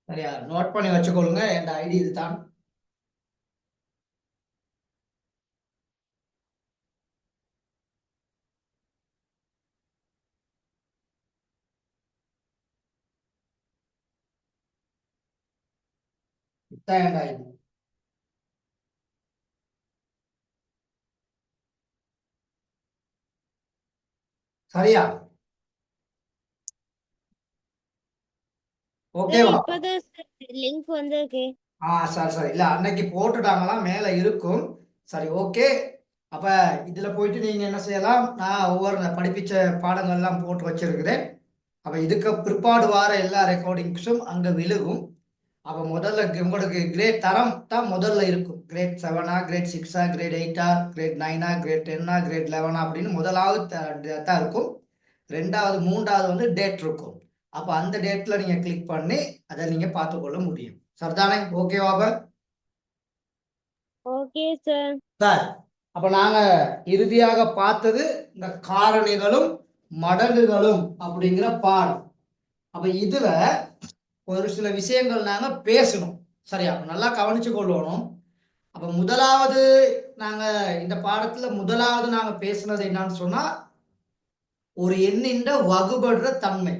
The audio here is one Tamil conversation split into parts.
சரியா? நோட் பண்ணி வச்சுக்கொள்ளுங்க. என் ஐடி இதுதான். இதுதான் என் ஐடி. சரியா? ஓகேவா? இப்பதான் லிங்க் வந்திருக்கு. சரி சரி. இல்ல அன்னைக்கு போட்டுட்டாங்களாம், மேல இருக்கும். சரி, ஓகே. அப்ப இதுல போயிட்டு நீங்க என்ன செய்யலாம், நான் ஒவ்வொரு படிப்பிச்ச பாடங்கள்லாம் போட்டு வச்சிருக்கிறேன். அப்ப இதுக்கு பிற்பாடு வார எல்லா ரெக்கார்டிங்ஸும் அங்க விழுகும். அப்ப முதல்ல உங்களுக்கு கிரேட் தரம் தான் முதல்ல இருக்கும். கிரேட் 7ஆ, கிரேட் 6ஆ, கிரேட் 8ஆ, கிரேட் 9ஆ, கிரேட் 10ஆ, கிரேட் 11ஆ அப்படின்னு முதலாவது தான் இருக்கும். ரெண்டாவது மூன்றாவது வந்து டேட் இருக்கும். அப்ப அந்த டேட்ல நீங்க கிளிக் பண்ணி அதை நீங்க பார்த்துக்கொள்ள முடியும். சரிதானே? ஓகேவா? Okay sir. சார், அப்ப நாங்க இறுதியாக பார்த்தது இந்த காரணிகளும் மடங்குகளும் அப்படிங்கிற பாடம். அப்ப இதுல ஒரு சில விஷயங்கள் நாங்க பேசணும். சரியா? அப்ப நல்லா கவனிச்சு கொள்ளணும். அப்ப முதலாவது நாங்க இந்த பாடத்துல முதலாவது நாங்க பேசுனது என்னன்னு சொன்னா, ஒரு எண்ணின் வகுபடுற தன்மை.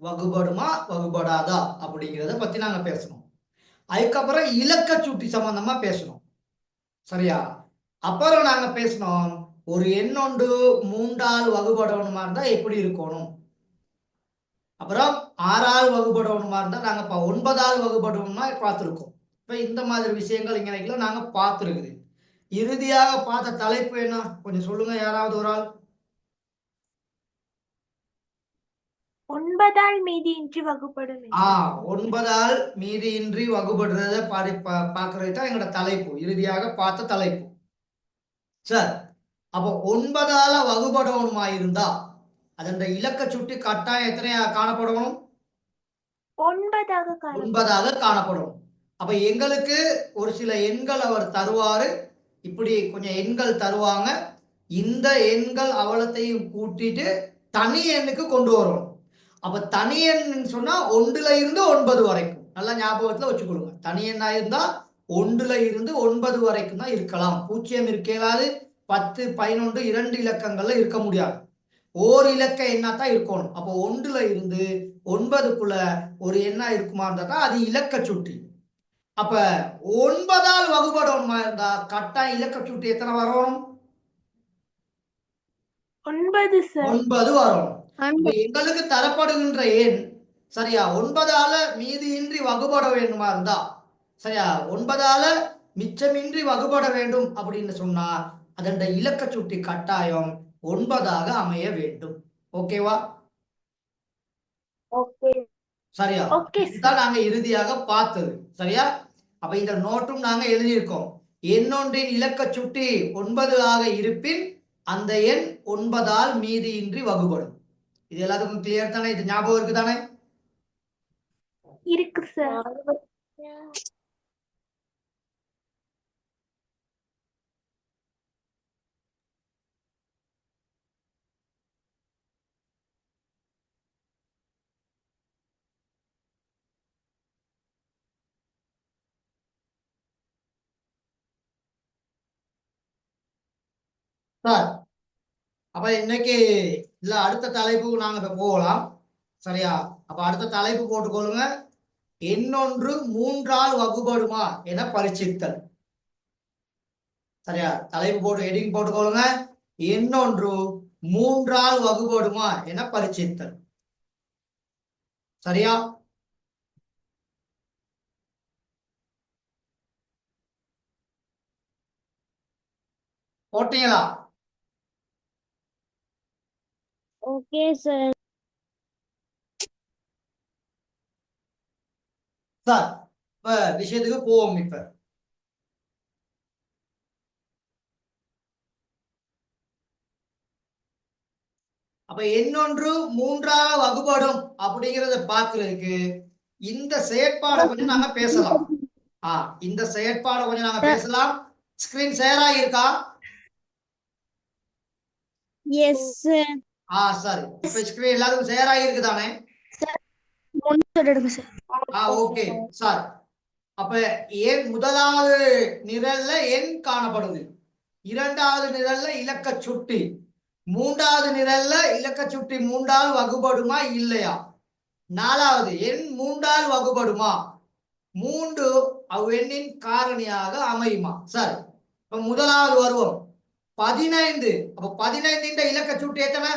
வகுபடுமா வகுபடாதா அப்படிங்கிறத பத்தி நாங்க பேசணும். அதுக்கப்புறம் இலக்க சுட்டி சம்பந்தமா பேசணும். சரியா? அப்புறம் நாங்க பேசினோம், ஒரு எண்ணொண்டு மூன்றால் வகுபடணுமா இருந்தா எப்படி இருக்கணும். அப்புறம் 6ஆல் வகுபடணுமா இருந்தா நாங்க 9ஆல் வகுபடணுமா பார்த்துருக்கோம். இப்ப இந்த மாதிரி விஷயங்கள் இங்க நாங்க பார்த்துருக்குது. இறுதியாக பார்த்த தலைப்பு என்ன, கொஞ்சம் சொல்லுங்க யாராவது ஒரு ஆள். 9ஆல் மீதியின்றி வகுப்படும் எண். 9ஆல் மீதியின்றி வகுபடுறத பார்க்கறது தான் எங்களோட தலைப்பு, இறுதியாக பார்த்த தலைப்பு. சார், அப்போ 9ஆல வகுபடணுமா இருந்தா அதன் இலக்க சுட்டி கட்டாயம் எத்தனையா காணப்படணும்? 9ஆக காணப்படும். அப்ப எங்களுக்கு ஒரு சில எண்கள் அவர் தருவாரு. இப்படி கொஞ்சம் எண்கள் தருவாங்க. இந்த எண்கள் அவலத்தையும் கூட்டிட்டு தனி எண்ணுக்கு கொண்டு வரணும். அப்ப தனி எண் சொன்னா 1ல இருந்து 9 வரைக்கும் நல்லா ஞாபகத்துல வச்சுக்கொள்ளுங்க. தனி எண்ணா இருந்தா 1ல இருந்து 9 வரைக்கும் தான் இருக்கலாம். 0 இருக்கலாது. 10, 11 2 இலக்கங்கள்ல இருக்க முடியாது. ஓர் இலக்க எண்ணா தான் இருக்கணும். அப்போ 1ல இருந்து 9க்குள்ள ஒரு எண்ணா இருக்குமா இருந்தா அது இலக்க சுட்டி. அப்ப 9ஆல் வகுபடணுமா இருந்தா கட்டாயம் இலக்க சுட்டி எத்தனை வரணும்? 9 சார். 9 வரணும். அப்ப எங்களுக்கு தரப்படுகின்ற எண் சரியா 9ஆல மீதியின்றி வகுபட வேண்டுமா இருந்தா, சரியா 9ஆல மிச்சமின்றி வகுபட வேண்டும் அப்படின்னு சொன்னா அதன் இலக்க சுட்டி கட்டாயம் 9ஆக அமைய வேண்டும். ஓகேவா? ஓகே. சரியா? ஓகே இதுதான் நாங்க இறுதியாக பார்த்தது. சரியா? அப்ப இந்த நோட்டும் நாங்க எழுதியிருக்கோம். எண்ணொன்றின் இலக்க சுட்டி 9 ஆக இருப்பின் அந்த எண் 9ஆல் மீதியின்றி வகுபடும். இது எல்லாத்துக்கும் கிளியர் தானே? இது ஞாபகம் இருக்கு தானே? இருக்கு சார். சார், அப்ப இன்னைக்கு இல்ல அடுத்த தலைப்புக்கு நாங்க இப்ப போகலாம். சரியா? அப்ப அடுத்த தலைப்பு போட்டுக்கொள்ளுங்க. எண்ணொன்று 3ஆல் வகுபடுமா என பரீட்சித்தல். சரியா? தலைப்பு போட்டு ஹெடிங் போட்டுக்கொள்ளுங்க. எண்ணொன்று 3ஆல் வகுபடுமா என பரீட்சித்தல். சரியா? போட்டீங்களா? Okay sir. சார், இப்ப விஷயத்துக்கு போவோம். இப்ப அப்ப இன்னொன்று 3ஆக வகுபடும் அப்படிங்கிறத பார்க்கிறதுக்கு இந்த செயற்பாடை கொஞ்சம் நாங்க பேசலாம். இந்த செயற்பாடை கொஞ்சம் நாங்க பேசலாம். ஸ்கிரீன் ஷேர் ஆகியிருக்கா? Yes sir. சரி. இப்ப ஸ்கிரீன் எல்லாத்துக்கும் ஷேர் ஆகியிருக்கு தானே? சார், 1 எடுங்க சார். Okay sir. அப்ப ஏன் முதலாவது நிரல்ல எண் காணப்படுது, இரண்டாவது நிரல்ல இலக்க சுட்டி, மூன்றாவது நிரல்ல இலக்க சுட்டி மூன்றால் வகுபடுமா இல்லையா, நாலாவது எண் மூன்றால் வகுபடுமா, மூன்று அவ்வெண்ணின் காரணியாக அமையுமா. சார் இப்ப முதலாவது வருவோம் 15. அப்ப 15 இலக்க சுட்டி எத்தனை?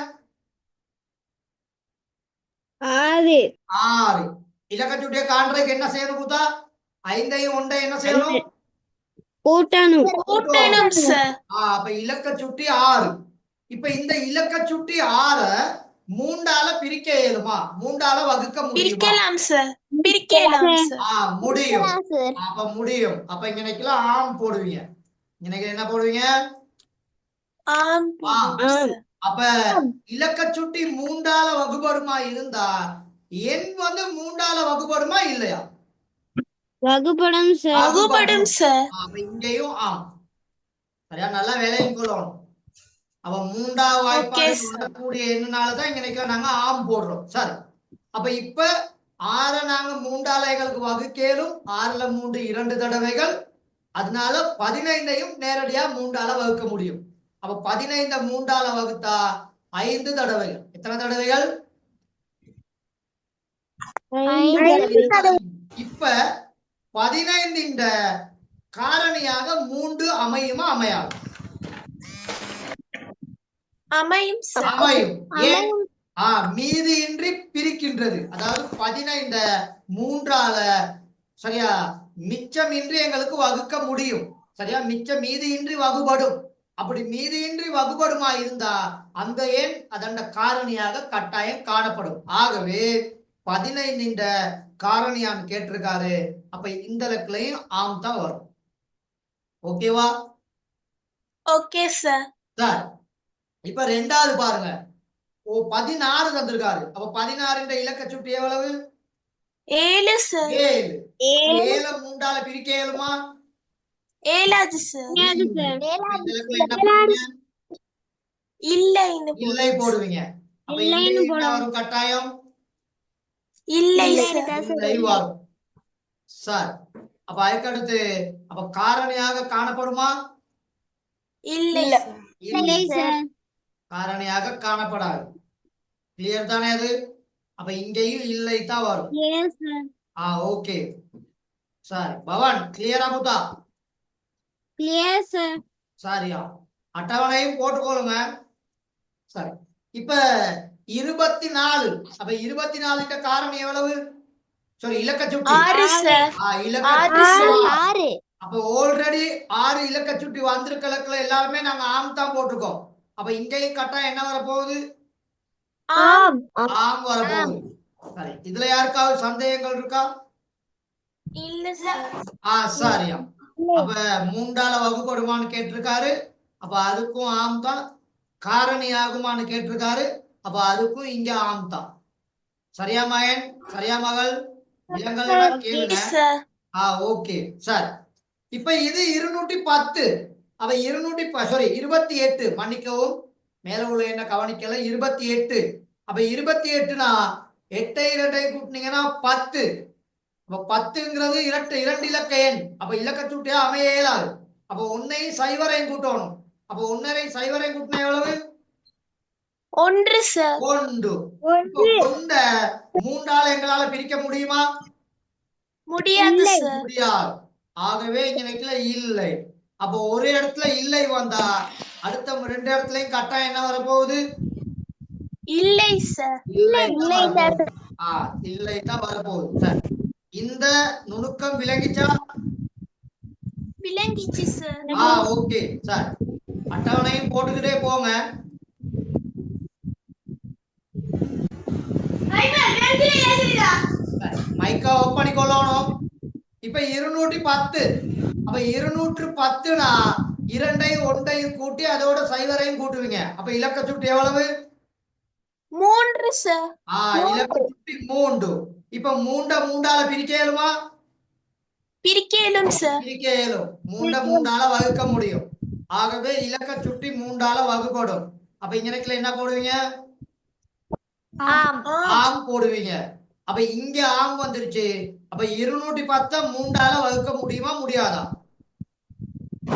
6 6. இலக்க சுட்டியை காண்றதுக்கு என்ன செய்யணும் கூத்தா? 5ஐயும் 1ஐயும் என்ன செய்யணும்? கூட்டணும். கூட்டணும் சார். அப்ப இலக்க சுட்டி 6. இப்ப இந்த இலக்க சுட்டி 6 மூன்றால பிரிக்க இயலுமா, மூன்றால வகுக்க முடியுமா? பிரிக்கலாம் சார். பிரிக்கலாம் சார். முடியும். அப்ப முடியும். அப்ப இங்கனைக்கெல்லாம் ஆம் போடுவீங்க. இன்னைக்கு என்ன போடுவீங்க? ஆம் சார். அப்ப இலக்க சுட்டி மூன்றால வகுபடுமா இருந்தா எண் வந்து மூன்றால வகுபடுமா இல்லையா? வகுப்படும் சார். வகுபடும் சார். அப்ப இங்கேயும் ஆம். சரியா, நல்லா வேலையும் கொள்ளணும். அப்ப மூன்றாவது வாய்ப்பாடு வரக்கூடிய எண்ணாலதான் இங்க நாங்க ஆம் போடுறோம். சரி, அப்ப இப்ப 6 நாங்க மூன்றால எங்களுக்கு வகுக்கேலும், 6ல 3 2 தடவைகள், அதனால 15ஐயும் நேரடியா மூன்றால வகுக்க முடியும். அப்ப 15 மூன்றால வகுத்தா 5 தடவைகள். எத்தனை தடவைகள்? இப்ப 15 காரணியாக 3 அமையுமா அமையாது? அமையும் சார். அமையும். ஏன்? மீதியின்றி பிரிக்கின்றது. அதாவது 15 மூன்றால சரியா மிச்சமின்றி எங்களுக்கு வகுக்க முடியும். சரியா, மிச்சம் மீதியின்றி வகுபடும். அப்படி மீதியின்றி வகுபடுமா இருந்தா அந்த எண் அதன் காரணியாக கட்டாயம் காணப்படும். ஆகவே 15 காரணியான்னு கேட்டிருக்காரு. அப்ப இந்த இலக்குலையும் ஆம் தான் வரும். ஓகேவா? Okay sir. சார் இப்ப ரெண்டாவது பாருங்க. 16 தந்திருக்காரு. அப்ப 16 இலக்க சுட்டி எவ்வளவு? 7 சார். 7. 7 மூன்றால பிரிக்க இயலுமா? ஏழாது சார். இல்லை போடுவீங்க. அப்ப என்ன வரும் கட்டாயம்? இல்லை இல்லை வரும். சார் அப்ப அதுக்கடுத்து அப்ப காரணியாக காணப்படுமா? இல்லை சார். காரணியாக காணப்படாது. கிளியர் தானே அது? அப்ப இங்கேயும் இல்லை தான் வரும். Okay sir. பவன் கிளியரா புத்தா? Clear sir. சரியா, அட்டவணையும் போட்டுக்கொள்ளுங்க. சரி, இப்ப 24. அப்ப 24 காரணி எவ்வளவு? சரி, இலக்க சுட்டி 6 சார். இலக்க 6. அப்ப ஆல்ரெடி 6 இலக்க சுட்டி வந்திருக்கலக்குல எல்லாருமே நாங்க ஆம் தான் போட்டிருக்கோம். அப்ப இங்கேயும் கட்டாயம் என்ன வரப்போகுது? ஆம் வரப்போகுது. சரி, இதுல யாருக்காவது சந்தேகங்கள் இருக்கா? இல்ல சார். சரியா. அப்ப மூன்றால வகுப்படுமான்னு கேட்டிருக்காரு. அப்ப அதுக்கும் ஆம் தான். காரணி ஆகுமான்னு கேட்டிருக்காரு. அப்ப அதுக்கும் இங்க ஆம் தான். சரியா மகன்? சரியா மகள்? விலங்கல் கேளுங்க. Okay sir. இப்ப இது 210. அப்ப 28, மன்னிக்கவும், மேல உள்ள என்ன கவனிக்கல. 28. அப்ப 28னா 8 2 கூட்டினீங்கன்னா 10. அப்ப 10ங்கிறது இரண்டு இலக்க எண். அப்ப இலக்க சுட்டியா அமைய இயலாது. அப்ப 1ஐயும் 0ஐயும் கூட்டணும். அப்ப 1ஐயும் 0ஐயும் கூட்டினா எவ்வளவு? 1 சார். 1. மூன்றால எங்களால பிரிக்க முடியுமா? முடியாது சார். முடியாது. ஆகவே இங்க இல்லை. அப்ப ஒரு இடத்துல இல்லை வந்தா அடுத்த 2 இடத்துலயும் கட்டாயம் என்ன வரப்போகுது? இல்லை சார். இல்லை தான் வரப்போகுது. சார் இந்த நுணுக்கம் விளங்கிச்சா? விளங்கிச்சு சார். Okay sir. அட்டவணையும் போட்டுக்கிட்டே போங்க. மைக்கா ஆஃப் பண்ணி கொள்ளணும். இப்ப 210. அப்ப 210னா 2ஐயும் 1ஐயும் கூட்டி அதோட 0ஐயும் கூட்டுவீங்க. அப்ப இலக்க சுட்டி எவ்வளவு? 3 சார். இலக்க சுட்டி 3. இப்ப மூன்றால பிரிக்க இயலுமா? பிரிக்க இயலும் சார். பிரிக்க இயலும். மூன்றால வகுக்க முடியும். ஆகவே இலக்க சுட்டி 3ஆல வகுப்படும். அப்ப இங்க என்ன போடுவீங்க? ஆம் போடுவீங்க. அப்ப இங்க ஆம் வந்துருச்சு. அப்ப 210 3ஆல வகுக்க முடியுமா முடியாதா?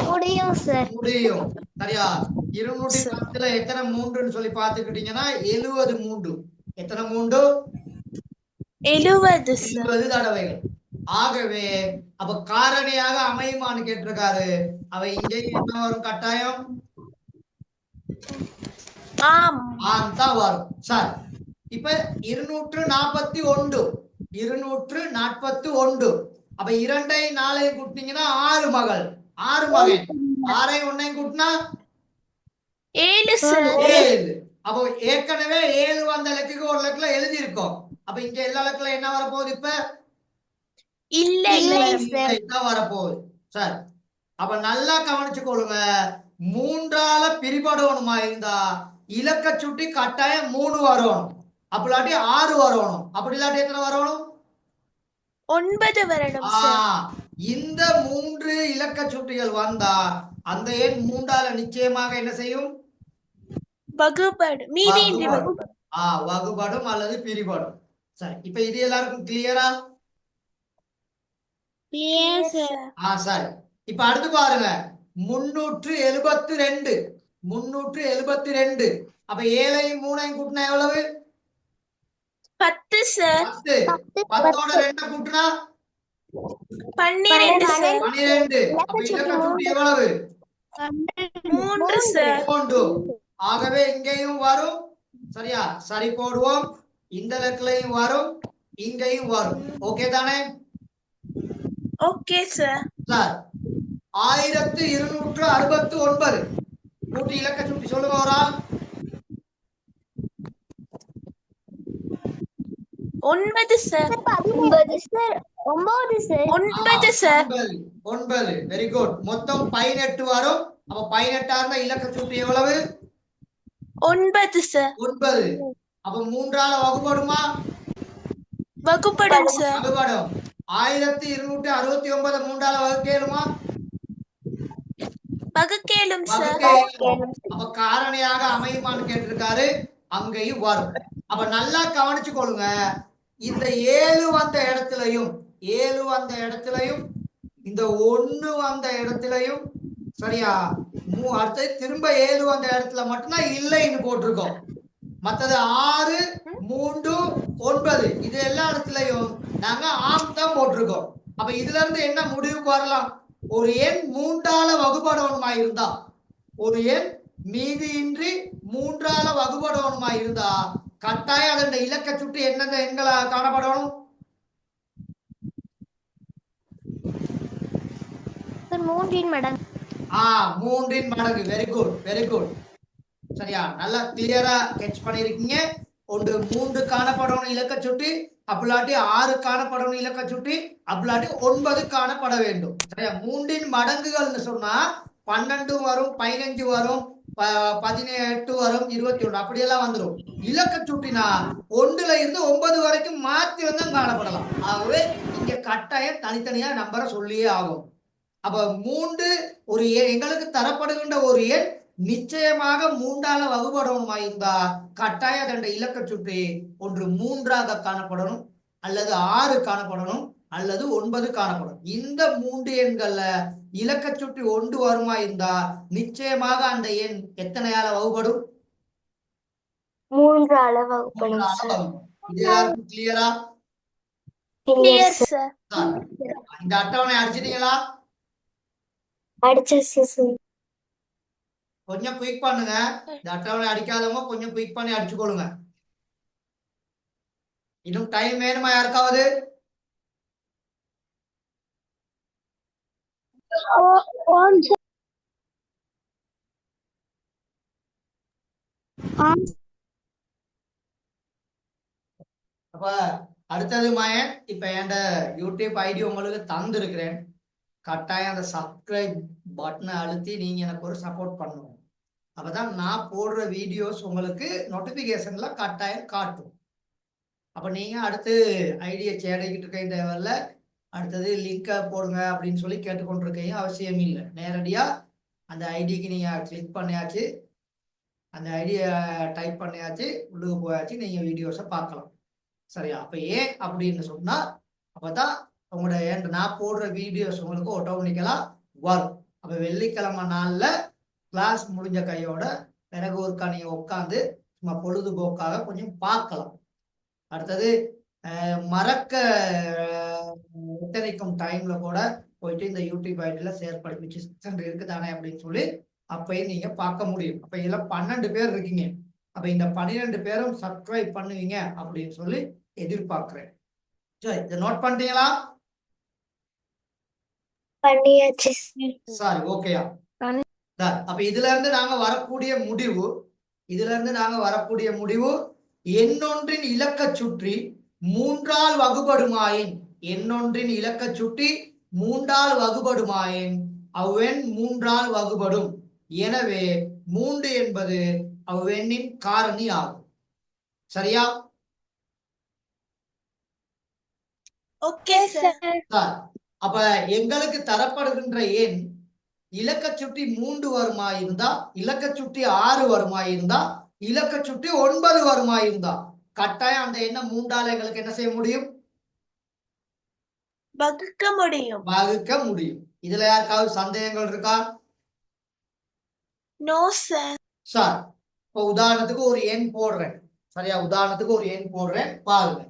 முடியும் சார். முடியும். சரியா? 210ல எத்தனை மூன்றுன்னு சொல்லி பார்த்துக்கிட்டீங்கன்னா 70 மூன்று. எத்தனை மூன்று? 70 சார். 70 தடவைகள். ஆகவே அப்ப காரணியாக அமையுமான்னு கேட்டிருக்காரு. அவை இங்கே என்ன வரும் கட்டாயம்? ஆம். ஆம் தான் வரும். சார் இப்ப 241 241 அப்ப 2ஐ 4ஐ கூட்டினீங்கன்னா 6 மகள் 6 மகன் 6ஐ 1ஐ கூட்டினா 7 சார். 7. அப்போ ஏற்கனவே 7 வந்த இலக்குக்கு ஒரு இலக்குல எழுதி இருக்கோம். அப்ப இங்க எல்லா இலக்குல என்ன வரப்போகுது? இப்ப இல்லை தான் வரப்போகுது. சார் அப்ப நல்லா கவனிச்சுக்கொள்ளுங்க. 3ஆல பிரிபடணுமா இருந்தா இலக்க சுட்டி கட்டாயம் 3 வரணும். அப்படி இல்லாட்டி 6 வரணும். அப்படி இல்லாட்டி எத்தனை வரணும்? 9 வரணும் சார். இந்த 3 இலக்க சுட்டிகள் வந்தா அந்த எண் 3ஆல நிச்சயமாக என்ன செய்யும்? வகுபடும். மீதியின்றி வகுபடும். வகுபடும் அல்லது பிரிபடும். சரி இப்ப இது எல்லாருக்கும் கிளியரா? Clear sir. சரி இப்ப அடுத்து பாருங்க 372 372 அப்ப 7ஐயும் 3ஐயும் கூட்டினா எவ்வளவு? 10 சார். 10. 10ஓட 2 கூட்டினா 12 சார். 12. அப்ப இலக்க சுட்டி எவ்வளவு? 3 சார். 3. ஆகவே இங்கேயும் வரும். சரியா? சரி போடுவோம். இந்த இலக்குலையும் வரும், இங்கேயும் வரும். ஓகே தானே? Okay sir. சார் 1269 கூட்டி இலக்க சுட்டி சொல்லுங்க ஒரு ஆள். 9 sir. 9 sir. 9 sir. 9 sir. 9. Very good. மொத்தம் 18 வரும். அப்ப 18 இருந்தா இலக்க சுட்டி எவ்வளவு? 9 சார். 9. அப்ப 3ஆல வகுபடுமா? வகுப்படும் சார். வகுபடும். 1269 3ஆல வகுக்கேலுமா? வகுக்கேலும் சார். அப்ப காரணியாக அமையுமான்னு கேட்டிருக்காரு. அங்கேயும் வரும். அப்ப நல்லா கவனிச்சு கொள்ளுங்க. இந்த 7 வந்த இடத்துலயும் 7 வந்த இடத்துலயும் இந்த 1 வந்த இடத்துலயும் சரியா? அடுத்தது திரும்ப 7 வந்த இடத்துல மட்டும்தான் இல்லைன்னு போட்டிருக்கோம். மற்றது 6 3 9 இது எல்லா இடத்துலயும் நாங்க ஆம் தான் போட்டிருக்கோம். அப்ப இதுல இருந்து என்ன முடிவுக்கு வரலாம்? ஒரு எண் 3ஆல வகுபடணுமா இருந்தா, ஒரு எண் மீதியின்றி 3ஆல வகுபடணுமா இருந்தா கட்டாயம் அதன் இலக்க சுட்டி என்னென்ன எண்களை காணப்படணும்? 3 மடங்கு. 3 மடங்கு. Very good, very good. சரியா? நல்லா கிளியரா கெட்ச் பண்ணிருக்கீங்க. ஒன்று 3 காணப்படணும் இலக்க சுட்டி, அப்படிலாட்டி 6 காணப்படணும் இலக்க சுட்டி, அப்படிலாட்டி 9 காணப்பட வேண்டும். சரியா? 3 மடங்குகள்னு சொன்னா 12 வரும், 15 வரும், 18 வரும், 21 அப்படியெல்லாம் வந்துடும். இலக்க சுட்டினா 1ல இருந்து 9 வரைக்கும் மாற்றி வந்து காணப்படலாம். ஆகவே இங்க கட்டாயம் தனித்தனியா நம்பரை சொல்லியே ஆகும். அப்ப 3 ஒரு எங்களுக்கு தரப்படுகின்ற ஒரு எண் நிச்சயமாக 3ஆல வகுபடணுமா இருந்தா கட்டாய தண்ட இலக்க சுட்டி ஒன்று 3ஆக காணப்படணும், அல்லது 6 காணப்படணும், அல்லது 9 காணப்படும். இந்த 3 எண்கள்ல இலக்க சுட்டி 1 வருமா இருந்தா நிச்சயமாக அந்த எண் எத்தனையால வகுபடும்? 3ஆல வகுப்படும். இது எல்லாருக்கும் கிளியரா? Clear sir. இந்த அட்டவணை அடிச்சிட்டீங்களா? அடிச்சாச்சு. கொஞ்சம் குயிக் பண்ணுங்க. இந்த அட்டவணை அடிக்காதவங்க கொஞ்சம் குயிக் பண்ணி அடிச்சுக்கொள்ளுங்க. இன்னும் டைம் வேணுமா யாருக்காவது? அப்ப அடுத்தது மாயன், இப்ப என் யூடியூப் ஐடி உங்களுக்கு தந்திருக்கிறேன். கட்டாயம் அந்த சப்ஸ்கிரைப் பட்டனை அழுத்தி நீங்க எனக்கு ஒரு சப்போர்ட் பண்ணணும். அப்பதான் நான் போடுற வீடியோஸ் உங்களுக்கு நோட்டிபிகேஷன்ல கட்டாயம் காட்டும். அப்ப நீங்க அடுத்து ஐடியை சேடிக்கிட்டு இருக்க தேவையில்ல, அடுத்தது லிங்கை போடுங்க அப்படின்னு சொல்லி கேட்டுக்கொண்டிருக்கீங்க அவசியம் இல்லை. நேரடியா அந்த ஐடிக்கு நீங்க கிளிக் பண்ணியாச்சு, அந்த ஐடியை டைப் பண்ணியாச்சு, உள்ளுக்கு போயாச்சு, நீங்க வீடியோஸை பார்க்கலாம். சரியா? அப்ப ஏன் அப்படின்னு சொன்னா அப்பதான் உங்களுடைய நான் போடுற வீடியோஸ் உங்களுக்கு ஆட்டோமேட்டிக்கலா வரும். அப்ப வெள்ளிக்கிழமை நாள்ல கிளாஸ் முடிஞ்ச கையோட பிறகு ஒருக்கா நீங்க உட்காந்து சும்மா பொழுதுபோக்காக கொஞ்சம் பார்க்கலாம். அடுத்தது மறக்க எத்தனைக்கும் டைம்ல கூட போயிட்டு இந்த யூடியூப் ஐடியில ஷேர் படிப்பிச்சு சென்டர் இருக்குதானே அப்படின்னு சொல்லி அப்பயும் நீங்க பார்க்க முடியும். அப்ப இதுல 12 பேர் இருக்கீங்க. அப்ப இந்த 12 பேரும் சப்ஸ்கிரைப் பண்ணுவீங்க அப்படின்னு சொல்லி எதிர்பார்க்கிறேன். சரி, இதை நோட் பண்ணிட்டீங்களா? பண்ணியாச்சு சரி, ஓகேயா? அப்ப இதுல இருந்து நாங்க வரக்கூடிய முடிவு எண்ணொன்றின் இலக்க சுற்றி 3ஆல் வகுபடுமாயின் அவ்வெண் 3ஆல் வகுபடும். எனவே 3 என்பது அவ்வெண்ணின் காரணி ஆகும். சரியா? Okay sir. அப்ப எங்களுக்கு தரப்படுகின்ற எண் இலக்க சுட்டி 3 வருமாயிருந்தா, இலக்க சுட்டி 6 வருமாயிருந்தா, இலக்க சுட்டி 9 வருமாயிருந்தா கட்டாயம் அந்த எண்ணை 3ஆல் எங்களுக்கு என்ன செய்ய முடியும்? வகுக்க முடியும். இதுல யாருக்காவது சந்தேகங்கள் இருக்கா? No sir. சார், இப்போ உதாரணத்துக்கு ஒரு எண் போடுறேன். சரியா? உதாரணத்துக்கு ஒரு எண் போடுறேன் பாருங்க.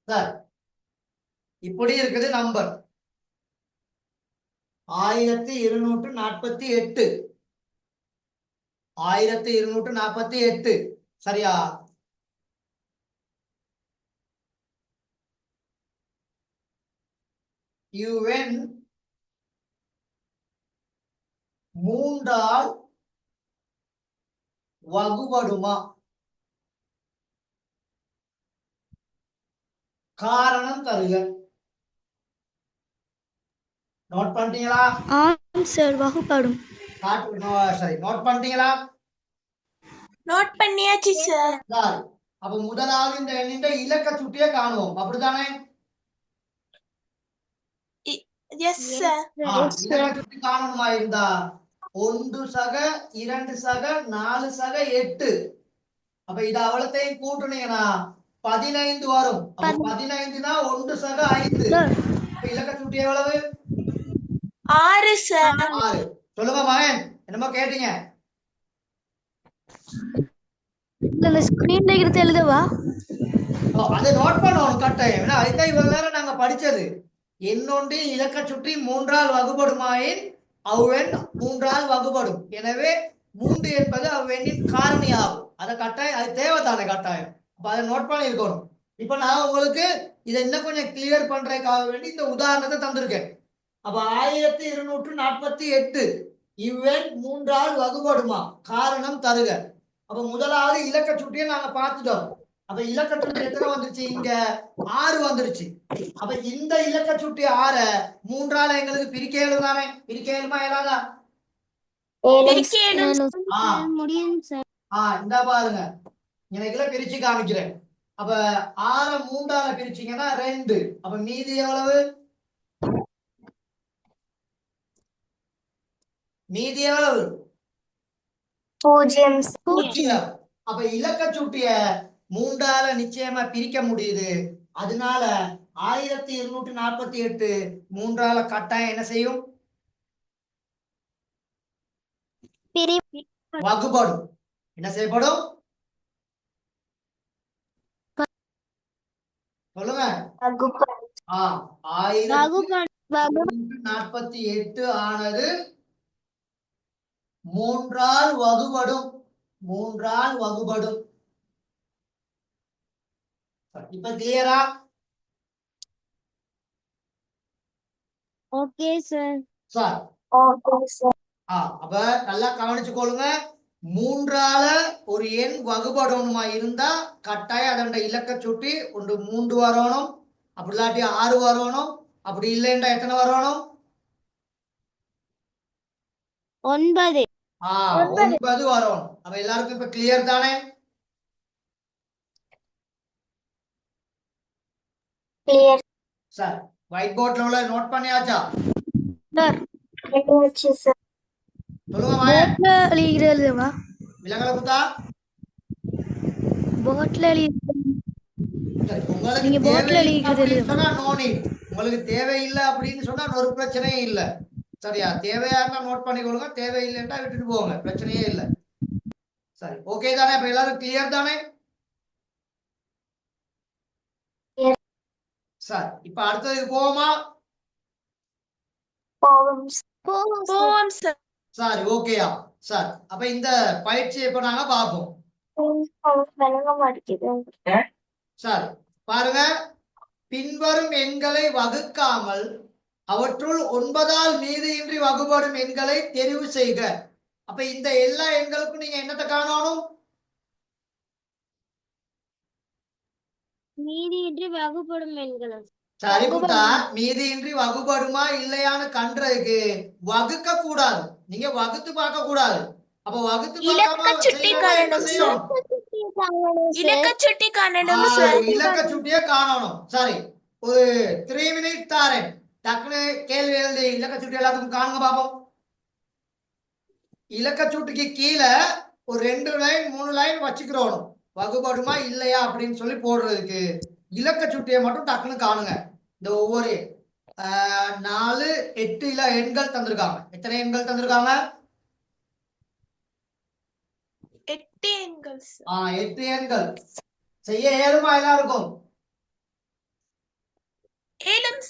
சார், இப்படி இருக்குது நம்பர் 1248. சரியா? UN 3ஆல் வகுபடுமா? காரணம் தருக. நோட் பண்ணிட்டீங்களா? ஆம் சார் வகுப்படும். சரி, நோட் பண்ணிட்டீங்களா? நோட் பண்ணியாச்சு சார். அப்ப முதலாவது இந்த எண்ணின் இலக்க சுட்டியை காணுவோம். அப்படித்தானே? Yes sir. இலக்க சுட்டி காணணுமா இருந்தா 1 சக 2 சக 4 சக 8. அப்ப இது அவ்வளத்தையும் கூட்டுனீங்கன்னா 15 வரும். 15 1 சக 5. இலக்க சுட்டி எவ்வளவு? 6 சார். 6. சொல்லுங்க மகன், என்னமோ கேட்டீங்க? இந்த ஸ்கிரீன்ல இருக்கிறது எழுதவா? அதை நோட் பண்ணணும் கட்டாயம். ஏன்னா அதுதான் இவ்வளவு நேரம் நாங்க படிச்சது. எண்ணொன்றின் இலக்க சுற்றி 3ஆல் வகுபடுமாயின் அவ்வெண் 3ஆல் வகுபடும். எனவே 3 என்பது அவ்வெண்ணின் காரணி ஆகும். அதை கட்டாயம், அது தேவைத்தானே கட்டாயம். அப்ப அதை நோட் பண்ணி இருக்கணும். இப்ப நான் உங்களுக்கு இதை இன்னும் கொஞ்சம் கிளியர் பண்றதுக்காக வேண்டி இந்த உதாரணத்தை தந்திருக்கேன். அப்ப 1248 இவ்வெண் 3ஆல் வகுபடுமா? காரணம் தருக. அப்ப முதலாவது இலக்க சுட்டியை நாங்க பார்த்துட்டோம். அப்ப இலக்க சுட்டி எத்தனை வந்துருச்சு? இங்க 6 வந்துருச்சு. அப்ப இந்த இலக்க சுட்டி 6 3ஆல எங்களுக்கு பிரிக்க இயலுதானே? பிரிக்க இயலுமா இயலாதா? முடியும் சார். இந்த பாருங்க, எனக்குல பிரிச்சு காமிக்கிறேன். அப்ப 6 3ஆல பிரிச்சீங்கன்னா 2. அப்ப மீதி எவ்வளவு? மீதி எவ்வளவு? 0. அப்ப இலக்க சுட்டிய 3ஆல நிச்சயமா பிரிக்க முடியுது. அதனால 1248 3ஆல கட்டாயம் என்ன செய்யும்? வகுபடும். என்ன செய்யப்படும்? சொல்லுங்க. 1248 ஆனது 3ஆல் வகுபடும். இப்ப கிளியரா? Okay sir. அப்ப நல்லா கவனிச்சுக்கொள்ளுங்க. 3ஆல ஒரு எண் வகுபடணுமா இருந்தா கட்டாயம் அதோட இலக்க சுட்டி ஒன்று 3 வரணும். அப்படி இல்லாட்டி 6 வரணும். அப்படி இல்லைன்னா எத்தனை வரணும்? 9. 9 வரும். அப்ப எல்லாருக்கும் இப்ப கிளியர் தானே? கிளியர் சார் ஒயிட் போர்ட்ல உள்ள நோட் பண்ணியாச்சா? சார். சொல்லுங்க மாயன். போட்ல எழுதுவா? விலங்கல குத்தா? போட்ல எழுதி சரி, உங்களுக்கு நீங்க போட்ல தேவை எழுதிக்கிறது அப்படின்னு எழுதுவா? சொன்னா நோ நீட். உங்களுக்கு தேவையில்லை அப்படின்னு சொன்னா ஒரு பிரச்சனையும் இல்லை. சரியா? தேவையா இருந்தா நோட் பண்ணிக்கொள்ளுங்க, தேவையில்லைன்னா விட்டுட்டு போங்க, பிரச்சனையே இல்லை. சரி, ஓகே தானே? இப்ப எல்லாரும் கிளியர் தானே? சார் இப்ப அடுத்ததுக்கு போவோமா? போவோம் சார். சரி, ஓகேயா சார்? அப்ப இந்த பயிற்சியை இப்ப நாங்க பார்ப்போம். சார் பாருங்க, பின்வரும் எண்களை வகுக்காமல் அவற்றுள் 9ஆல் மீதியின்றி வகுபடும் எண்களை தெரிவு செய்க. அப்ப இந்த எல்லா எண்களுக்கும் நீங்க என்னத்தை காணணும்? மீதியின்றி வகுப்படும் எண்கள். சரி புத்தா, மீதியின்றி வகுபடுமா இல்லையான்னு கண்டுறதுக்கு வகுக்க கூடாது, நீங்க வகுத்து பார்க்க கூடாது. அப்ப வகுத்து இலக்க பார்க்காம சுட்டி செய்யறவங்க என்ன காணணும் செய்யணும்? இலக்க சுட்டி காணணும் சார். இலக்க சுட்டிய காணணும். சரி, ஒரு 3 மினிட் தாரேன், டக்குனு கேள்வி எழுதி இலக்க சுட்டி எல்லாத்துக்கும் காணுங்க பாப்போம். இலக்க சுட்டிக்கு கீழே ஒரு 2 லைன் 3 லைன் வச்சுக்கிறோம், வகுபடுமா இல்லையா அப்படின்னு சொல்லி போடுறதுக்கு. இலக்க சுட்டியை மட்டும் டக்குன்னு காணுங்க. இந்த ஒவ்வொரு 4 8 எண்கள் தந்திருக்காங்க. எத்தனை எண்கள் தந்திருக்காங்க? 8 எண்கள் சார். 8 எண்கள். செய்ய ஏழுமா எல்லாருக்கும்? ஏழும்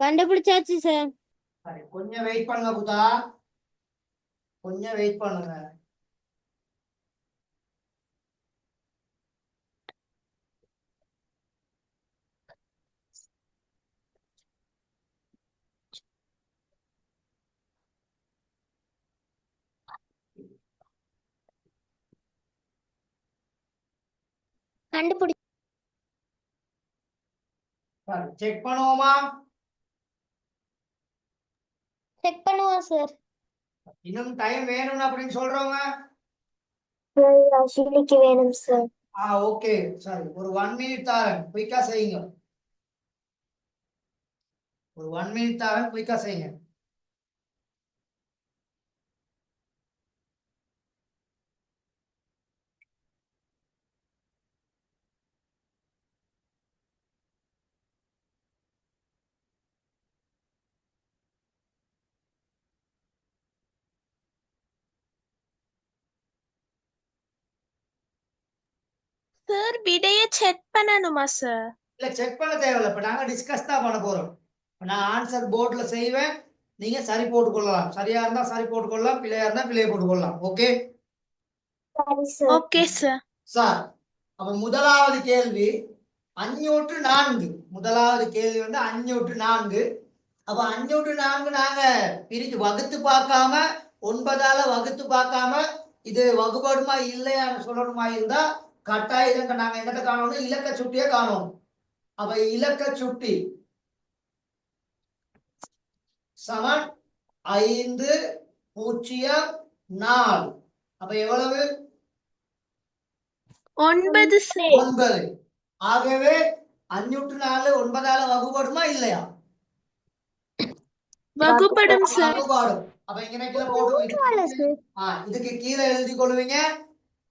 கண்டுபிடிச்சாச்சு சார். சரி, கொஞ்சம் வெயிட் பண்ணுங்க புதா, கொஞ்சம் வெயிட் பண்ணுங்க. கண்டுபிடி செக் பண்ணுவோமா? செக் பண்ணுவோம் சார். இன்னும் டைம் வேணும்னு அப்படின்னு சொல்றவங்க? அஸ்வினிக்கு வேணும் சார். ஓகே. சரி, ஒரு 1 மினிட் தாரேன், குயிக்கா செய்யுங்க. ஒரு 1 மினிட் தாரேன், குயிக்கா செய்யுங்க. சார் விடைய செக் பண்ணணுமா சார்? இல்ல, செக் பண்ண தேவையில்ல, இப்ப நாங்க டிஸ்கஸ் தான் பண்ண போறோம். நான் ஆன்சர் போர்ட்ல செய்வேன், நீங்க சரி போட்டுக்கொள்ளலாம். சரியா இருந்தா சரி போட்டுக்கொள்ளலாம், பிழையா இருந்தா பிழையை போட்டுக்கொள்ளலாம். Okay okay sir. சார், அப்ப முதலாவது கேள்வி 5/4. முதலாவது கேள்வி வந்து 5/4. அப்ப 5/4 நாங்க பிரித்து வகுத்து பார்க்காம, 9ஆல வகுத்து பார்க்காம இது வகுபடுமா இல்லையான்னு சொல்லணுமா இருந்தா கட்டாயம் நாங்க என்னத்தை காணணும்? இலக்க சுட்டியே காணணும். அப்ப இலக்க சுட்டி சமன் 5 0 4. அப்ப எவ்வளவு? 9 சார். 9. ஆகவே 504 9ஆல வகுப்படுமா இல்லையா? வகுப்படும் சார். வகுபாடும். அப்ப இங்க கீழே போட்டு இதுக்கு கீழே எழுதி கொள்வீங்க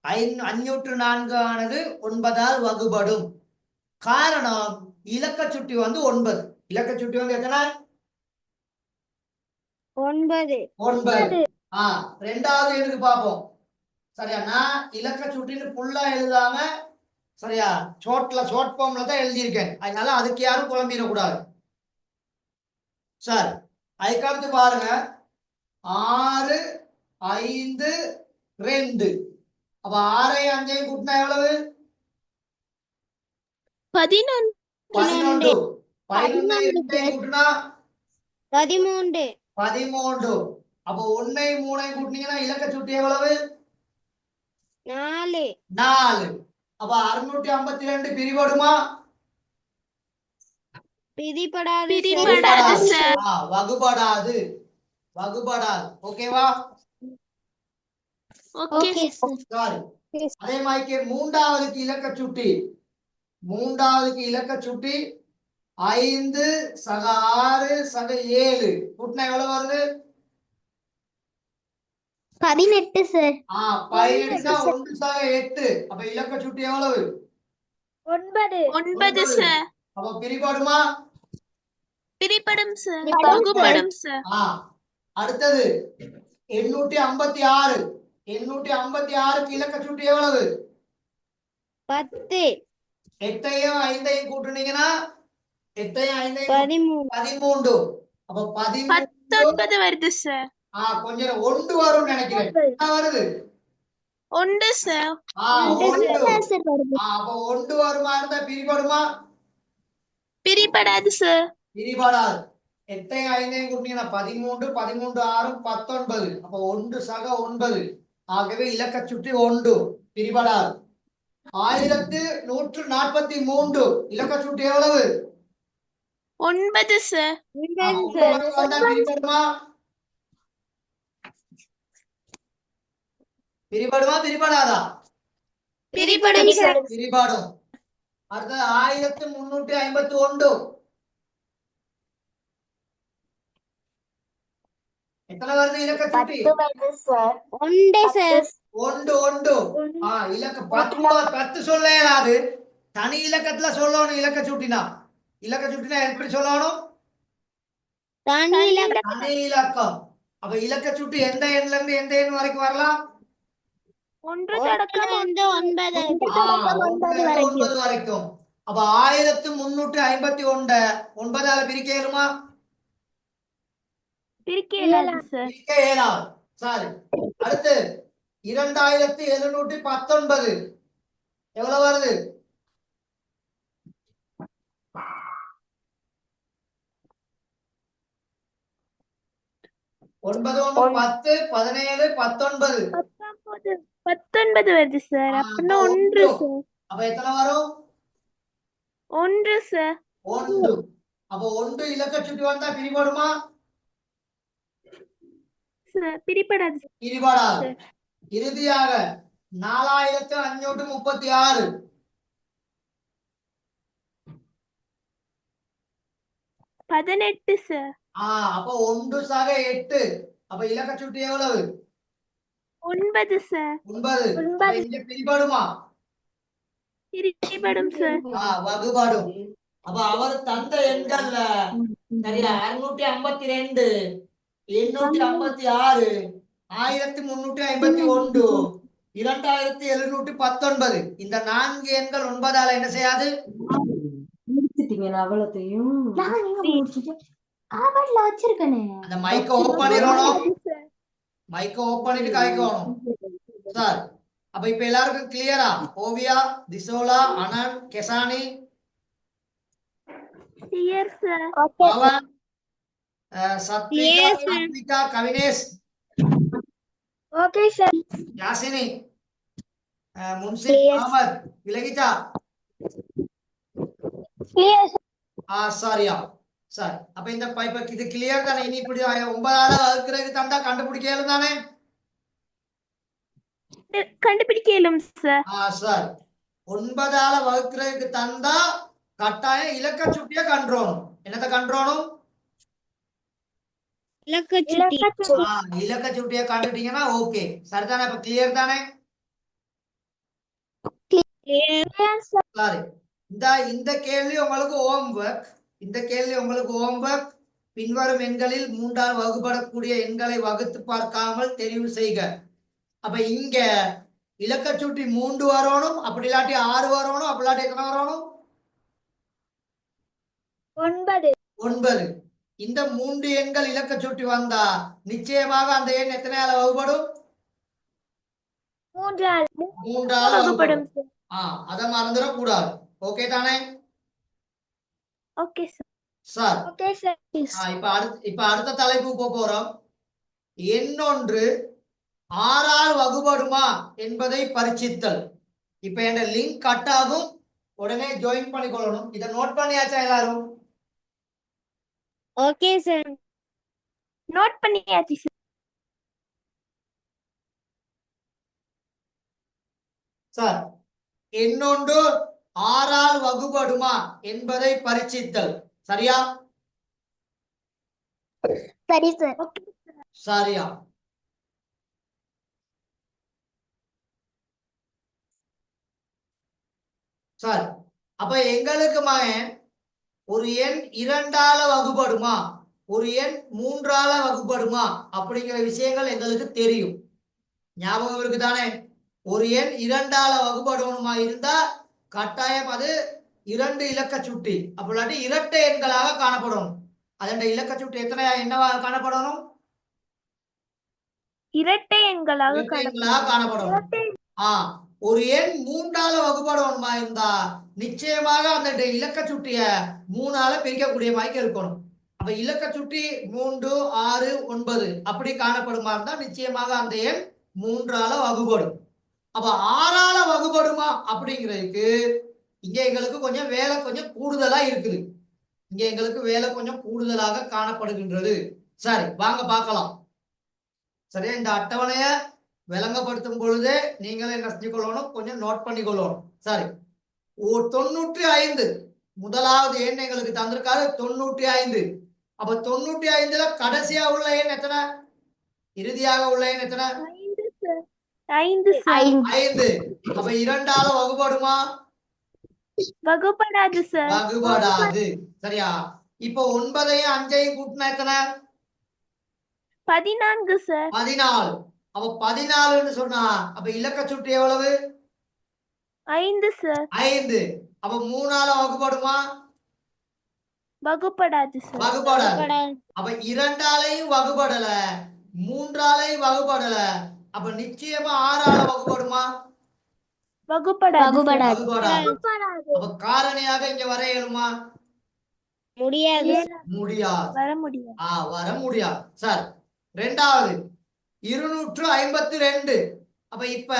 504 ஆனது 9ஆல் வகுபடும். காரணம் இலக்க சுட்டி வந்து 9. இலக்க சுட்டி வந்து எத்தனை? 9. 9. ரெண்டாவது எழுதி பார்ப்போம். சரியா? நான் இலக்க சுட்டின்னு ஃபுல்லா எழுதாம சரியா ஷார்ட் ஃபார்ம்ல தான் எழுதியிருக்கேன். அதனால அதுக்கு யாரும் குழம்பிடக்கூடாது. சரி, அதுக்கடுத்து பாருங்க 6 5 2. அப்ப 6 5 கூட்டினா எவ்வளவு? 11. 11. 11 கூட்டினா 13. 13. அப்ப 1 3 கூட்டினீங்கன்னா இலக்க சுட்டி எவ்வளவு? 4. 4. அப்ப 652 பிரிபடுமா? பிரிபடாது சார். வகுபடாது. ஓகேவா? Okay sorry. அதே மாதிரி மூன்றாவதுக்கு இலக்க சுட்டி 5 சக 6 சக 7 கூட்டினா எவ்வளவு வருது? 18 சார். 18 1 சக 8. அப்ப இலக்க சுட்டி எவ்வளவு? 9 சார். அப்ப பிரிபடுமா? பிரிப்படும் சார். வகுப்படும் சார். அடுத்தது 856. 856க்கு இலக்க சுட்டி எவ்வளவு? 10. 8ஐயும் 5ஐயும் கூட்டுனீங்கன்னா 8ஐயும் 5ஐயும் 13. அப்ப 19 வருது சார். கொஞ்சம் 1 வரும் நினைக்கிறேன். என்ன வருது? 1 சார். 1. அப்ப 1 வருமா இருந்தா பிரிபடுமா? பிரிப்படாது சார். பிரிபடாது. 8ஐயும் 5ஐயும் கூட்டினீங்கன்னா 13 13 6 19. அப்ப 1 சக 9. ஆகவே இலக்க சுற்றி 1 பிரிபடாது. 1143 இலக்க சுட்டி எவ்வளவு? 9 சார். பிரிபடுமா? பிரிபடாதா? பிரிப்படும் சார். பிரிபடும். அடுத்தது 1351. எத்தனை வருது இலக்க சுட்டி? 1 சார். 1. இலக்க 10 சொல்ல இயலாது. தனி இலக்கத்துல சொல்லணும். இலக்க சுட்டினா எப்படி சொல்லணும்? தனி தனி இலக்கம். அப்ப இலக்க சுட்டி எந்த எண்ல இருந்து எந்த எண் வரைக்கும் வரலாம்? 1 தொடக்கம் 9 9 வரைக்கும். அப்ப 1351 9ஆல பிரிக்க இயலுமா? பிரிக்க இயலாது சார். பிரிக்க இயலாது. சரி, அடுத்து 2719 எவ்வளவு வருது? 9 1 10 17 19. 19 வருது சார். அப்படின்னா 1 சார். அப்ப எத்தனை வரும்? 1 சார். 1. அப்ப 1 இலக்க சுட்டி வந்தா பிரிபடுமா? பிரிப்படாது. பிரிபடாது. இறுதியாக 4536 18 சார். அப்ப 1 சக 8. அப்ப இலக்க சுட்டி எவ்வளவு? 9 சார். 9. இங்க பிரிபடுமா? பிரிப்படும் சார். வகுபடும். அப்ப அவர் தந்த எண்கள்ல சரியா 652 856 1351 2719 இந்த 4 எண்கள் 9ஆல என்ன செய்யாது? அந்த மைக்க ஓபன் பண்ணிரணும். மைக்க ஓபன் பண்ணிட்டு கலைக்கணும் சார். அப்ப இப்ப எல்லாருக்கும் கிளியரா? Oviya, Thisola, Anan, Kesani, clear sir. Pavan, Sathvika, Saathvika, Kavinesh, okay sir. Yasini, Munsif, Ahamed, விலகிச்சா, சாரியா? சரி, அப்ப இந்த இப்ப இது கிளியர் தானே? இனி இப்படி 9ஆல வகுக்கிறதுக்கு தந்தா கண்டுபிடிக்கலும் தானே? கண்டுபிடிக்கலும் சார். சார், 9ஆல வகுக்கிறதுக்கு தந்தா கட்டாயம் இலக்க சுட்டிய கண்டுறோம். என்னத்த கண்டுறோம்? இலக்கச்சுட்டி. இலக்க சுட்டிய கண்டுட்டீங்கன்னா ஓகே. சரிதானே? இப்ப கிளியர் தானே? சரி, இந்த கேள்வி உங்களுக்கு ஹோம்வொர்க். இந்த கேள்வி உங்களுக்கு ஹோம்வொர்க். பின்வரும் எண்களில் 3ஆல் வகுப்படக்கூடிய எண்களை வகுத்து பார்க்காமல் தெரிவு செய்க. அப்ப இங்க இலக்கச்சுட்டி 3 வரணும், அப்படி இல்லாட்டி 6 வரணும், அப்படி இல்லாட்டி எத்தனை வரணும்? 9. இந்த 3 எண்கள் இலக்கச்சுட்டி வந்தா நிச்சயமாக அந்த எண் எத்தனையால வகுப்படும்? 3ஆல வகுப்படும். வகுப்படும் சார். அதை மறந்துடக்கூடாது. ஓகே தானே? Okay sir. Sir, okay sir. இப்ப அடுத்த தலைப்பு போறோம். எண்ணொன்று 6ஆல் வகுபடுமா என்பதை பரீட்சித்தல். இப்ப என் லிங்க் கட் ஆகும், உடனே ஜாயின் பண்ணிக்கொள்ளணும். இதை நோட் பண்ணியாச்சா எல்லாரும்? Okay sir. நோட் பண்ணியாச்சு சார். சார், எண்ணொன்று 6ஆல் வகுபடுமா என்பதை பரீட்சித்தல். சரியா? சரி சார். சரியா? சார், அப்ப எங்களுக்கு மகன் ஒரு எண் 2ஆல வகுபடுமா, ஒரு எண் 3ஆல வகுபடுமா அப்படிங்கிற விஷயங்கள் எங்களுக்கு தெரியும். ஞாபகம் இருக்குதானே? ஒரு எண் 2ஆல வகுபடணுமா இருந்தா கட்டாயம் அது 2 இலக்க சுட்டி, அப்படி இல்லாட்டி இரட்டை எண்களாக காணப்படணும். அதன் இலக்க சுட்டி என்னவாக காணப்படணும்? இரட்டை எண்களாக இரட்டை எண்களாக காணப்படணும். ஒரு எண் 3ஆல வகுபடணுமா இருந்தா நிச்சயமாக அந்த இலக்க சுட்டிய 3ஆல பிரிக்கக்கூடிய மாதிரி இருக்கணும். அப்ப இலக்க சுட்டி 3, 6, 9 அப்படி காணப்படுமா இருந்தா நிச்சயமாக அந்த எண் 3ஆல வகுபடும். அப்ப 6ஆல வகுபடுமா அப்படிங்கிறதுக்கு இங்க எங்களுக்கு கொஞ்சம் வேலை கொஞ்சம் கூடுதலா இருக்குது. இங்க எங்களுக்கு வேலை கொஞ்சம் கூடுதலாக காணப்படுகின்றது. சரி, வாங்க பார்க்கலாம். சரியா? இந்த அட்டவணைய விளங்கப்படுத்தும் பொழுதே நீங்களும் என்ன செஞ்சுக்கொள்ளணும், கொஞ்சம் நோட் பண்ணிக்கொள்ளணும். சரி, 95 முதலாவது எண் எங்களுக்கு தந்திருக்காரு 95. அப்ப 95ல கடைசியா உள்ள எண் எத்தனை? இறுதியாக உள்ள எண் எத்தனை? 5 சார். 5. அப்ப 2ஆல வகுபடுமா? வகுப்படாது சார். வகுபடாது. சரியா? இப்போ 9ஐயும் 5ஐயும் கூட்டினா எத்தனை? 14 சார். 14. அப்ப 14ன்னு சொன்னா அப்ப இலக்க சுட்டி எவ்வளவு? 5 சார். 5. அப்ப 3ஆல வகுபடுமா? வகுப்படாது சார். வகுபடாது. அப்ப 2ஆலையும் வகுபடல, 3ஆலையும் வகுபடல. அப்ப நிச்சயமா 6ஆல வகுபடுமா? வகுப்படாது. வகுபடாது. அப்ப காரணியாக இங்க வர இயலுமா? முடியாது. முடியாது. வர முடியாது. வர முடியாது. சார், இரண்டாவது 252. அப்ப இப்ப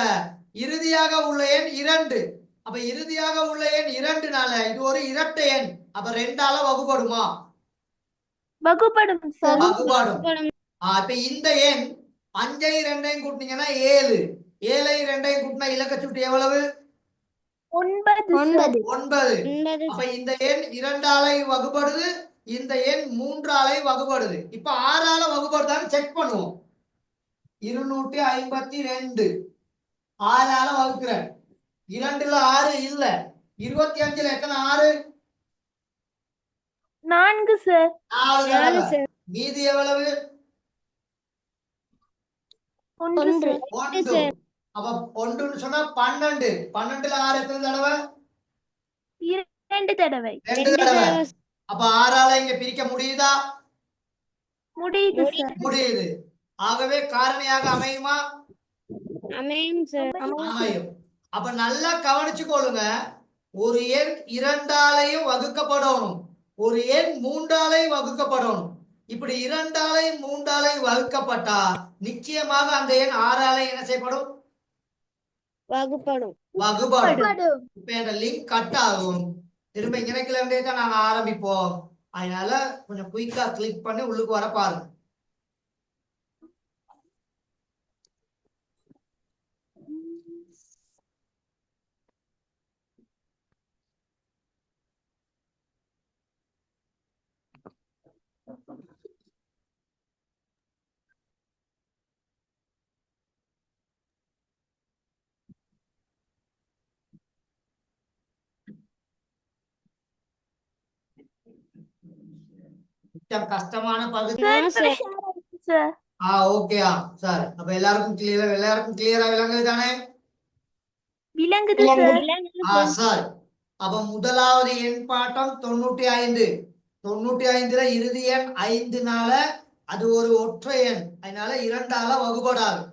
இறுதியாக உள்ள எண் 2. அப்ப இறுதியாக உள்ள எண் 2னால இது ஒரு இரட்டை எண். அப்ப 2ஆல வகுபடுமா? வகுப்படும் சார். வகுபடும். இப்ப இந்த எண் 5ஐயும் 2ஐயும் கூட்டினீங்கன்னா 7. 7ஐயும் 2ஐயும் கூட்டினா இலக்க சுட்டி எவ்வளவு? 9. 9. அப்ப இந்த எண் 2ஆலையும் வகுபடுது, இந்த எண் 3ஆலையும் வகுபடுது. இப்ப 6ஆல வகுபடுதான்னு செக் பண்ணுவோம். 252 6ஆல வகுக்கிறேன். 2ல 6 இல்ல. 25ல எத்தனை 6? 4 சார். 4 தடவை. மீதி எவ்வளவு? 1 சார். 1. அப்ப 1ன்னு சொன்னா 12. 12ல 6 எத்தனை தடவை? 2 தடவை. 2 தடவை. அப்ப 6ஆல இங்க பிரிக்க முடியுதா? முடியுது சார். முடியுது. ஆகவே காரணியாக அமையுமா? அமையும் சார். அமையும். அப்ப நல்லா கவனிச்சு கொள்ளுங்க. ஒரு எண் 2ஆலையும் வகுக்கப்படணும், ஒரு எண் 3ஆலையும் வகுக்கப்படணும். இப்படி 2ஆலையும் 3ஆலையும் வகுக்கப்பட்டா நிச்சயமாக அந்த எண் 6ஆலையும் என்ன செய்யப்படும்? வகுப்படும். வகுப்படும். இப்ப இந்த லிங்க் கட் ஆகும். திரும்ப இங்கனைக்குல இருந்தே தான் நாங்க ஆரம்பிப்போம். அதனால கொஞ்சம் குயிக்கா கிளிக் பண்ணி உள்ளுக்கு வர பாருங்க. கொஞ்சம் கஷ்டமான பகுதி. சார் ஓகேயா சார். அப்ப எல்லாருக்கும் கிளியரா விளங்குது தானே? விளங்குது சார். சார். அப்ப முதலாவது எண் பாட்டம் 95. 95ல இறுதி எண் 5னால அது ஒரு ஒற்றை எண், அதனால 2ஆல வகுபடாது.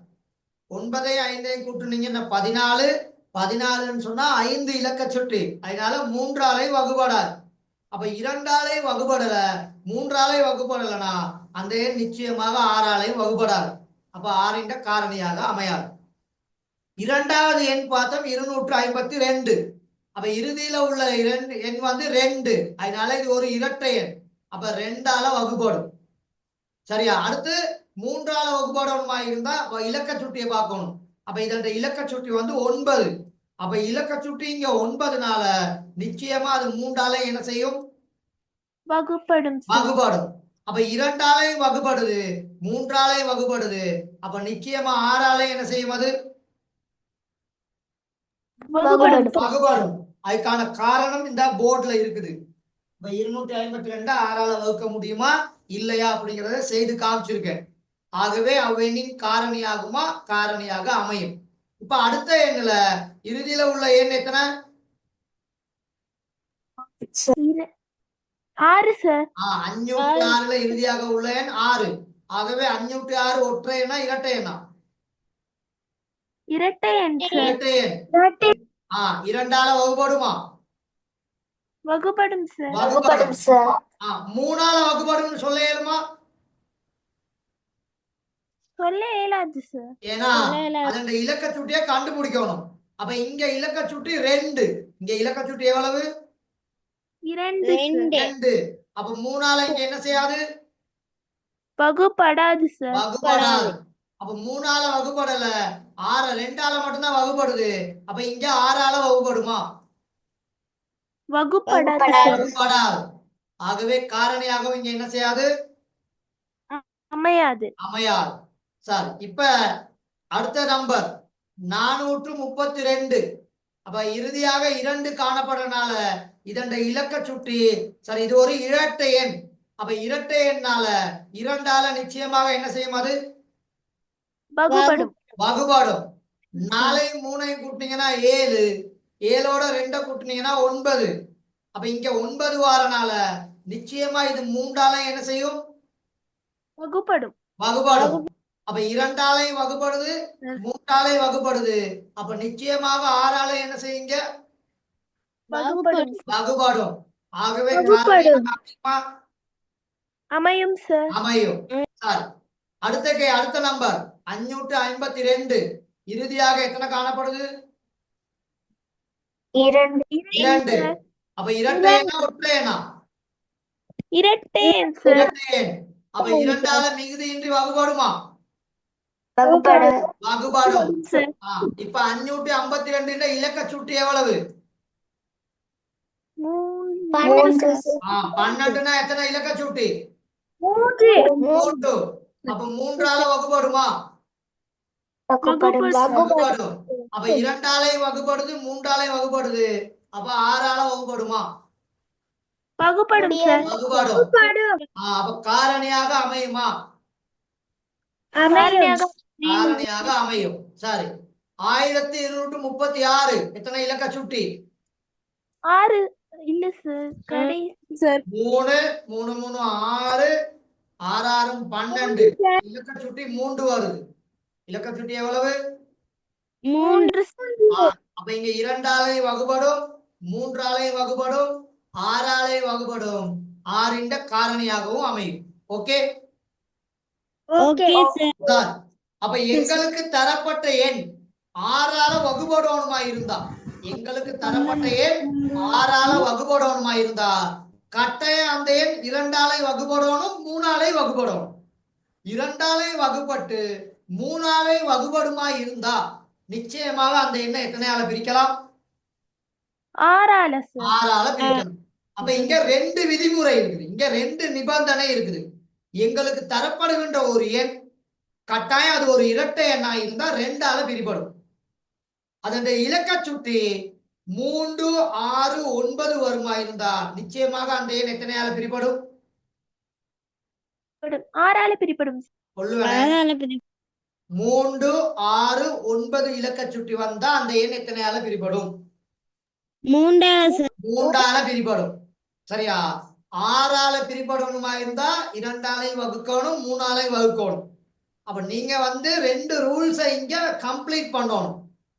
9 5 கூட்டுனீங்கன்னா 14. 14ன்னு சொன்னா 5 இலக்க சுட்டி, அதனால 3ஆலே வகுபடாது. அப்ப 2ஆலே வகுபடல, 3ஆலே வகுபடலனா அந்த எண் நிச்சயமாக 6ஆலையும் வகுபடாது. அப்ப 6ன் காரணியாக அமையாது. இரண்டாவது எண் பார்த்தோம் 252. அப்ப இறுதியில உள்ள எண் வந்து 2, அதனால இது ஒரு இரட்டை எண். அப்ப 2ஆல வகுபடும். சரியா? அடுத்து 3ஆல வகுபடணுமா இருந்தா இலக்க சுட்டியை பார்க்கணும். அப்ப இதோட இலக்க சுட்டி வந்து 9. அப்ப இலக்க சுட்டி இங்க 9னால நிச்சயமா அது 3ஆல என்ன செய்யும்? வகுப்படும். அப்ப 2ஆலையும் வகுபடுது, 3ஆலையும் வகுபடுது. அப்ப நிச்சயமா 6ஆல என்ன செய்யும்? அது வகுபடும். அதுக்கான காரணம் இந்த போர்டுல இருக்குது. இப்ப 252 6ஆல வகுக்க முடியுமா இல்லையா அப்படிங்கறத செய்து காமிச்சிருக்கேன். ஆகவே அவ்வெண்ணின் காரணியாகுமா? காரணியாக அமையும். இப்ப அடுத்த எண்ணுல இறுதியில உள்ள எண் எத்தனை? 6 சார். 506ல இறுதியாக உள்ள எண் 6. ஆகவே 506 ஒற்றை எண்ணா இரட்டை எண்ணா? இரட்டை எண் இரட்டை எண். 2ஆல வகுபடுமா? வகுப்படும் சார். 3ஆல வகுபடும் சொல்ல இயலுமா? சொல்ல இயலாது சார். ஏன்னா அதோட இலக்க சுட்டியை கண்டுபிடிக்கணும். அப்ப இங்க இலக்க சுட்டி 2, இங்க இலக்க சுட்டி எவ்வளவு? 2. அப்ப 3ஆல இங்க என்ன செய்யாது? வகுப்படாது சார். வகுபடாது. அப்ப 3ஆல வகுபடல, 2ஆல மட்டும்தான் வகுபடுது. அப்ப இங்க 6ஆல வகுபடுமா? வகுபடாது. ஆகவே காரணியாகவும் இங்க என்ன செய்யாது? அமையாது. சரி. இப்ப அடுத்த நம்பர் 432. அப்ப இறுதியாக 2 காணப்படுறதுனால இதன் இலக்க சுட்டி சரி, இது ஒரு இரட்டை எண். அப்ப இரட்டை எண்ணால 2ஆல நிச்சயமாக என்ன செய்யும்? அது வகுப்படும். 4 3 கூட்டினீங்கன்னா 7, 7ஓட 2 கூட்டினீங்கன்னா 9. அப்ப இங்க 9 வாரனால நிச்சயமா இது 3ஆல என்ன செய்யும்? வகுபடும். அப்ப 2ஆலையும் வகுபடுது, 3ஆலையும் வகுபடுது. அப்ப நிச்சயமாக 6ஆல என்ன செய்யுங்க? வகுபடும். ஆகவே அமையும் சார். சார். அடுத்த நம்பர் 552. இறுதியாக எத்தனை காணப்படுது? 2. அப்ப இரட்டை எண்ணா ஒற்றை எண்ணா? இரட்டை எண் சார். அப்ப 2ஆல மிகுதியின்றி வகுபடுமா? வகுப்படும். இப்ப 552 இலக்க சுட்டி எவ்வளவு? 12னா எத்தனை இலக்க சுட்டி? 3. அப்ப 3ஆல வகுபடுமா? வகுபடும். அப்ப 2ஆலையும் வகுபடுது, 3ஆலையும் வகுபடுது. அப்ப 6ஆல வகுபடுமா? வகுப்படும். அப்ப காரணியாக அமையுமா? காரணியாக அமையும். சரி. 1236 எத்தனை இலக்க சுட்டி? 6 இல்ல சார். கடைசி சார். 3 3 3 6 6 6 12 இலக்க சுட்டி 3 வருது. இலக்க சுட்டி எவ்வளவு? 3. அப்ப இங்க 2ஆலையும் வகுபடும், 3ஆலையும் வகுபடும், 6ஆலையும் வகுபடும். 6ன் காரணியாகவும் அமையும். Okay sir. அப்ப எங்களுக்கு தரப்பட்ட எண் 6ஆல வகுபடணுமா இருந்தா, எங்களுக்கு தரப்பட்ட எண் 6ஆல வகுபடணுமா இருந்தா கட்டாயம் அந்த எண் 2ஆலை வகுபடணும் 3ஆலை வகுபடணும். 2ஆலை வகுப்பட்டு 3ஆலை வகுபடுமா இருந்தா நிச்சயமாக அந்த எண்ணை எத்தனையால பிரிக்கலாம்? 6ஆல சார். 6ஆல பிரிக்கணும். அப்ப இங்க 2 விதிமுறை இருக்குது, இங்க 2 நிபந்தனை இருக்குது. எங்களுக்கு தரப்படுகின்ற ஒரு எண் கட்டாயம் அது ஒரு இரட்டை எண்ணா இருந்தா 2ஆல பிரிபடும். அதனுடைய இலக்க சுட்டி 3, 6, 9 வருமா இருந்தா நிச்சயமாக அந்த எண் எத்தனையால பிரிபடும்? 6ஆல பிரிபடும். அதால பிரி 3, 6, 9 இலக்க சுட்டி வந்தா அந்த எண் எத்தனையால பிரிபடும்? 3ஆல சார். 3ஆல பிரிபடும். சரியா? 6ஆல பிரிபடணுமா இருந்தா 2ஆலை வகுக்கணும் 3ஆலை வகுக்கணும். அப்ப நீங்க 2 ரூல்ஸை இங்க கம்ப்ளீட் பண்ணணும்.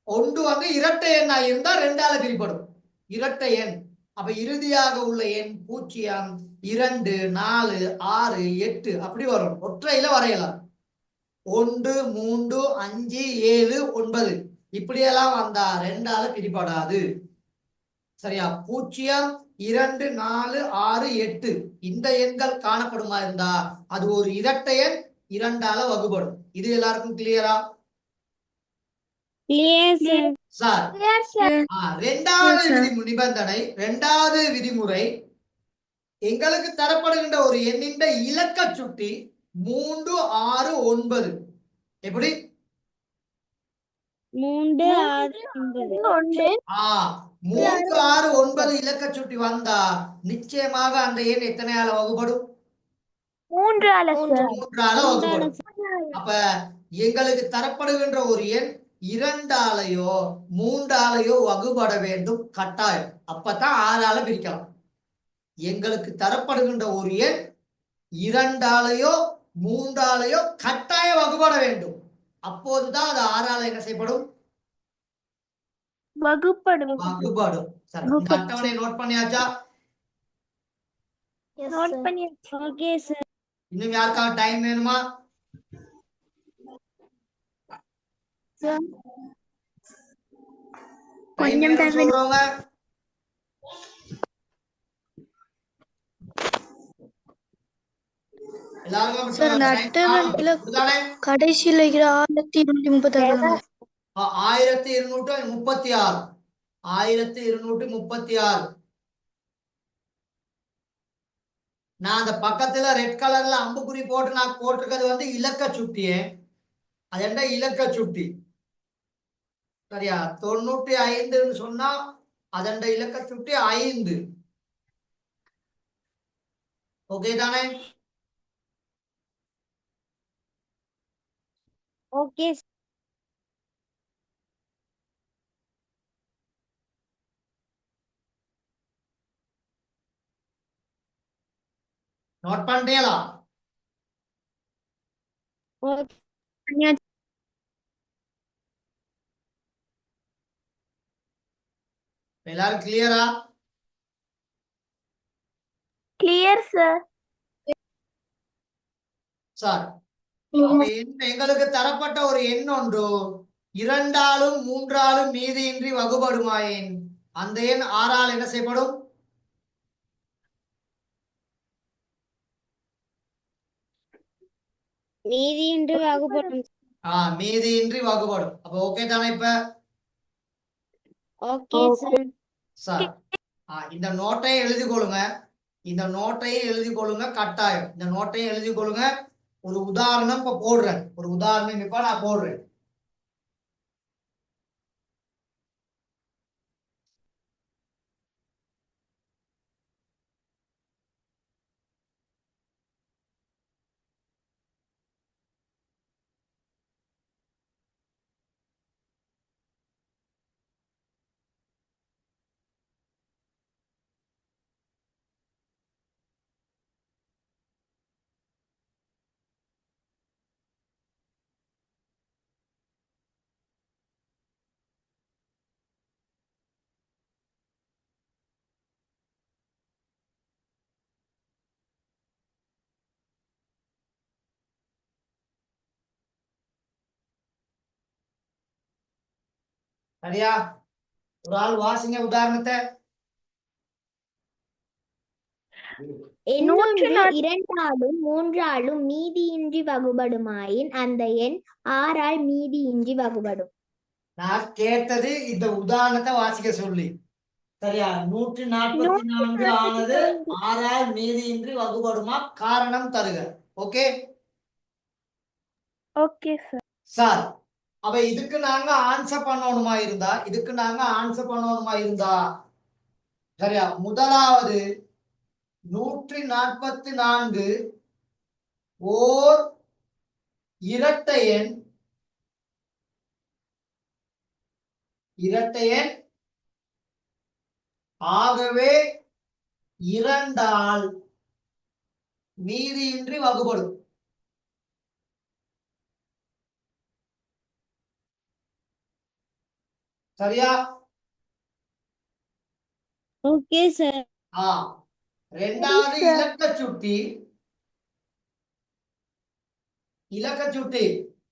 ஒன்று இரட்டை எண்ணா இருந்தா 2ஆல பிரிபடும், இரட்டை எண். அப்ப இறுதியாக உள்ள எண் 0, 2, 4, 6, 8 அப்படி வரும். ஒற்றையில வரையலாம். 1, 3, 5, 7, 9 இப்படியெல்லாம் வந்தா 2ஆல பிரிபடாது. சரியா? 0, 2, 4, 6, 8 இந்த எண்கள் காணப்படுமா இருந்தா அது ஒரு இரட்டை எண், 2ஆல வகுபடும். இது எல்லாருக்கும் கிளியரா? Clear sir. சார், இரண்டாவது நிபந்தனை, இரண்டாவது விதிமுறை, எங்களுக்கு தரப்படுகின்ற ஒரு எண்ணின் இலக்க சுட்டி 3, 6, 9 எப்படி? 3, 6, 9. 3, 6, 9 இலக்க சுட்டி வந்தா நிச்சயமாக அந்த எண் எத்தனையால வகுபடும்? 3ஆல சார். 3ஆல வகுபடும். அப்ப எங்களுக்கு தரப்படுகின்ற ஒரு எண் 2ஆலையோ 3ஆலையோ வகுபட வேண்டும் கட்டாயம். அப்பதான் 6ஆல பிரிக்கலாம். எங்களுக்கு தரப்படுகின்ற ஒரு எண் 2ஆலையோ 3ஆலையோ கட்டாய வகுபட வேண்டும். அப்போதுதான் அது 6ஆல என்ன செய்யப்படும்? வகுப்படும். வகுபடும். சரி, இந்த அட்டவணை நோட் பண்ணியாச்சா? நோட் பண்ணியாச்சு. Okay sir. இன்னும் யாருக்காவது டைம் வேணுமா? கொஞ்சம் டைம் சொல்றவங்க கடைசியில 1236 1236 1236. நான் அந்த பக்கத்துல ரெட் கலர்ல அம்புக்குறி போட்டு நான் போட்டிருக்கிறது இலக்க சுட்டியே. அது என்ன இலக்க சுட்டி? சரியா? 95 சொன்னா அதண்ட இலக்க சுட்டி 5. ஓகே தானே? ஓகே நோட் பண்ணிட்டீங்களா? எல்லாரும் கிளியரா? Clear sir. சார், எங்களுக்கு தரப்பட்ட ஒரு எண் ஒன்று 2ஆலும் 3ஆலும் மீதியின்றி வகுபடுமாயின் அந்த எண் 6ஆல் என்ன செய்யப்படும்? மீதியின்றி வகுப்படும். மீதியின்றி வகுபடும். அப்ப ஓகே தானே? இப்ப ஓகே சார். சார், இந்த நோட்டையும் எழுதி கொள்ளுங்க. இந்த நோட்டையும் எழுதி கொள்ளுங்க கட்டாயம். இந்த நோட்டையும் எழுதி கொள்ளுங்க. ஒரு உதாரணம் இப்ப போடுறேன். ஒரு உதாரணம் இப்ப நான் போடுறேன். சரியா? ஒரு ஆள் வாசிங்க உதாரணத்தை. எண்ணொன்று இரண்டாலும் மூன்றாலும் மீதியின்றி வகுபடுமாயின் அந்த எண் 6ஆல் மீதியின்றி வகுபடும். நான் கேட்டது இந்த உதாரணத்தை வாசிக்க சொல்லி. சரியா? 144 ஆனது 6ஆல் மீதியின்றி வகுபடுமா? காரணம் தருக. Okay okay sir. சார், அப்ப இதுக்கு நாங்க ஆன்சர் பண்ணணுமா இருந்தா சரியா? முதலாவது 144 ஓர் இரட்டை எண் ஆகவே 2ஆல் மீதியின்றி வகுபடும். சரியா? Okay sir. இரண்டாவது இலக்க சுட்டி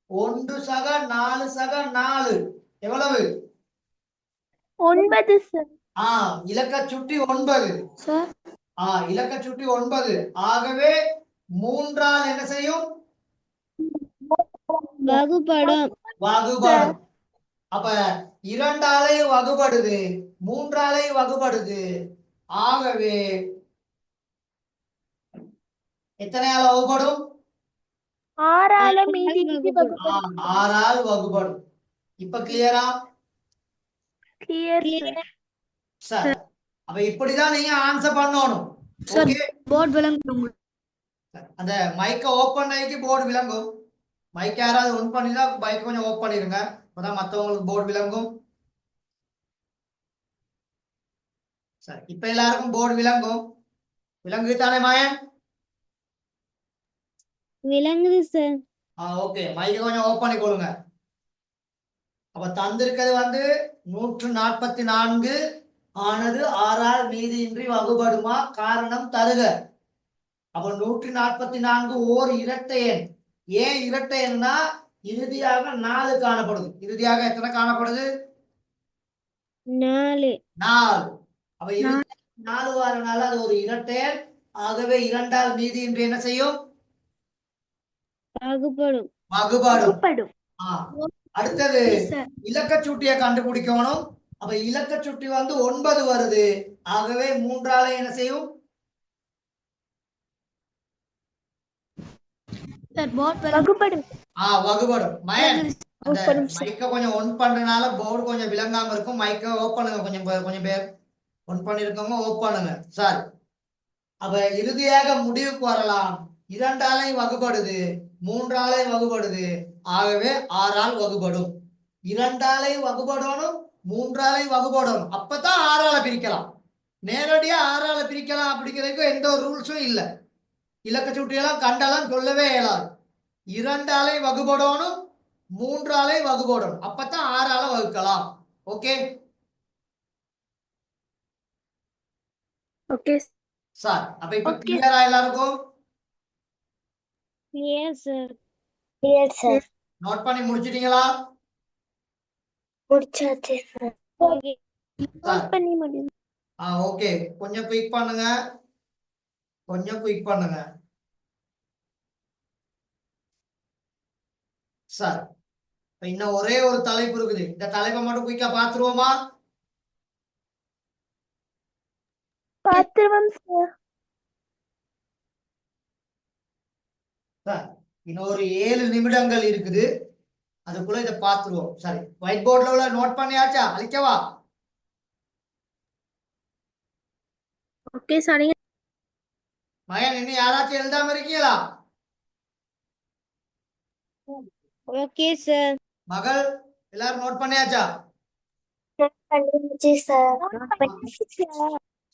1 சக 4 சக 4 எவ்வளவு? 9 சார். இலக்க சுட்டி 9. சார் இலக்க சுட்டி 9 ஆகவே 3ஆல் என்ன செய்யும்? வகுபடும். வகுபடும். அப்ப 2ஆலையும் வகுபடுது, 3ஆலையும் வகுபடுது. ஆகவே எத்தனையால வகுபடும்? 6ஆல மீதியின்றி வகுபடும். 6ஆல் வகுபடும். இப்ப கிளியரா? கிளியர் சார், அப்ப இப்படிதான் நீங்க ஆன்சர் பண்ணணும். சார் ஓகே, போர்டு விளங்கும். அந்த மைக்க ஓபன் ஆகி போர்டு விளங்கும். மைக் யாராவது ஒன் பண்ணினா மைக் கொஞ்சம் ஓப் பண்ணிருங்க, அப்பதான் மத்தவங்களுக்கு போர்டு விளங்கும். சரி, இப்ப எல்லாருக்கும் போர்டு விளங்கும். விளங்குதானே மாயன்? விளங்குது சார். ஓகே, மைக்க கொஞ்சம் ஓப் பண்ணி கொடுங்க. அப்ப தந்திருக்கிறது 144 ஆனது 6ஆல் மீதியின்றி வகுபடுமா? காரணம் தருக. அப்ப 144 ஓர் இரட்டை எண். ஏன் இரட்டை எண்ணா? இறுதியாக 4 காணப்படுது. இறுதியாக எத்தனை காணப்படுது? 4. 4. அப்ப 4 வாரனால அது ஒரு இரட்டை எண். ஆகவே 2ஆல் மீதியின்றி என்ன செய்யும்? வகுபடும். வகுபடும். அடுத்தது இலக்க சுட்டியை கண்டுபிடிக்கணும். அப்ப இலக்க சுட்டி 9 வருது. ஆகவே 3ஆல என்ன செய்யும்? Sir board வகுபடும். வகுபடும். மயன், அந்த வகுபடும் சார். மைக்க கொஞ்சம் ஒன் பண்றதுனால போர்டு கொஞ்சம் விளங்காம இருக்கும். மைக்க ஓப் பண்ணுங்க. கொஞ்சம் பேர் ஒன் பண்ணிருக்கவங்க ஓப் பண்ணுங்க சார். அப்ப இறுதியாக முடிவுக்கு வரலாம். 2ஆலையும் வகுபடுது, 3ஆலையும் வகுபடுது. ஆகவே 6ஆல் வகுபடும். 2ஆலையும் வகுபடணும், 3ஆலையும் வகுபடணும். அப்பதான் 6ஆல பிரிக்கலாம். நேரடியா 6ஆல பிரிக்கலாம் அப்படிங்கிறதுக்கு எந்த ஒரு ரூல்ஸும் இல்லை. இலக்க சுட்டியெல்லாம் கண்டாலும் சொல்லவே இயலாது. 2ஆலையும் வகுபடணும், 3ஆலையும் வகுபடணும். அப்பதான் 6ஆல வகுக்கலாம். ஓகே ஓகே சார், அப்ப இப்ப Okay. கிளியரா எல்லாருக்கும்? Clear sir. நோட் பண்ணி முடிச்சிட்டீங்களா? ஓகே. சார், பண்ணி முடியும். ஓகே, கொஞ்சம் குயிக் பண்ணுங்க. சார், இன்னும் ஒரே ஒரு தலைப்பு இருக்குது. இந்த தலைப்பை மட்டும் குயிக்கா பாத்துருவோமா? பாத்துருவோம் சார். சார், இன்னும் ஒரு 7 நிமிடங்கள் இருக்குது. அதுக்குள்ள இதை பாத்துருவோம். சரி, ஒயிட் போர்ட்ல உள்ள நோட் பண்ணியாச்சா? அழிக்கவா? Okay sir. நீங்க மகன், இன்னும் யாராச்சும் எழுதாம இருக்கீங்களா? Okay sir. மகள், எல்லாரும் நோட் பண்ணியாச்சா?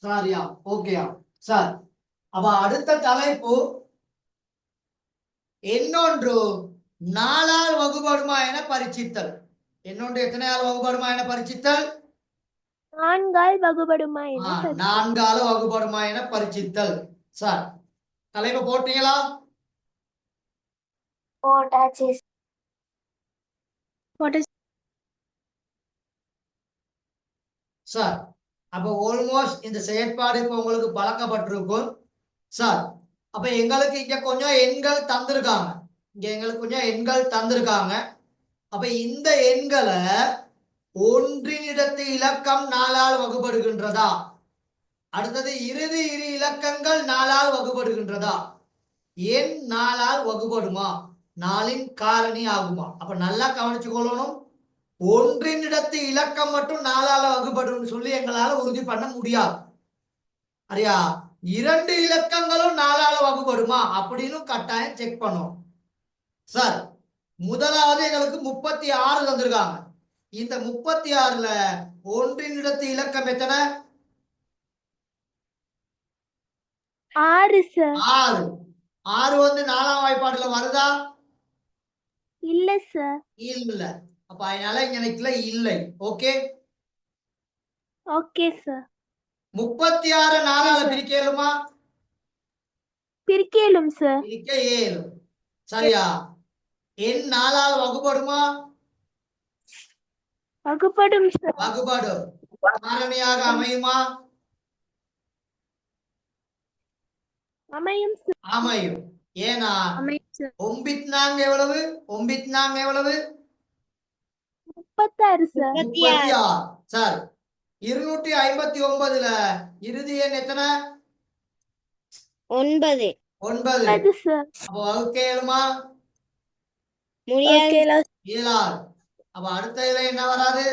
சரியா? ஓகேயா? சார், அப்ப அடுத்த தலைப்பு இன்னொன்று 4ஆல் வகுபடுமா என பரீட்சித்தல். இன்னொன்று எத்தனையால் வகுபடுமா என பரீட்சித்தல்? 4ஆல் வகுபடுமா? 4ஆல் வகுபடுமா என பரீட்சித்தல். சார், தலைப்பு போட்டீங்களா? சார், அப்ப ஆல்மோஸ்ட் இந்த செயற்பாடு இப்ப உங்களுக்கு பழக்கப்பட்டிருக்கும். சார் அப்ப எங்களுக்கு இங்க கொஞ்சம் எண்கள் தந்திருக்காங்க. இங்க எங்களுக்கு கொஞ்சம் எண்கள் தந்திருக்காங்க. அப்ப இந்த எண்களை ஒன்றினிடத்து இலக்கம் 4ஆல் வகுபடுகின்றதா? அடுத்தது இறுதி இரு இலக்கங்கள் 4ஆல் வகுபடுகின்றதா? எண் 4ஆல் வகுபடுமா? 4இன் காரணி ஆகுமா? அப்ப நல்லா கவனிச்சு கொள்ளணும். ஒன்றினிடத்து இலக்கம் மட்டும் 4ஆல வகுபடும் சொல்லி எங்களால உறுதி பண்ண முடியாது. சரியா? 2 இலக்கங்களும் 4ஆல வகுபடுமா அப்படின்னு கட்டாயம் செக் பண்ணும். சார் முதலாவது எங்களுக்கு 36 தந்திருக்காங்க. இந்த 36ல ஒன்றினிடத்து இலக்கம் எத்தனை? 6 சார். 6. 6 வந்து 4ஆம் வாய்ப்பாடுல வருதா? இல்ல சார். இல்ல. அப்ப அதனால இங்க நிக்கல இல்லை. ஓகே. Okay sir. 36 4ஆல பிரிக்க இயலுமா? பிரிக்கலும் சார். பிரிக்க இயலும். சரியா? எண் 4ஆல் வகுபடுமா? வகுப்படும் சார். வகுபடும். காரணியாக அமையுமா? அமையும் சார். அமையும். ஏனா அமையும் சார். 9 எவ்வளவு? 9 எவ்வளவு? 36 சார். 36. சார் 259ல இறுதி எண் எத்தனை? 9. 9. 9 சார். அப்ப வகுக்க இயலுமா? முடியாது. இயலாது. அப்ப அடுத்த இதுல என்ன வராது?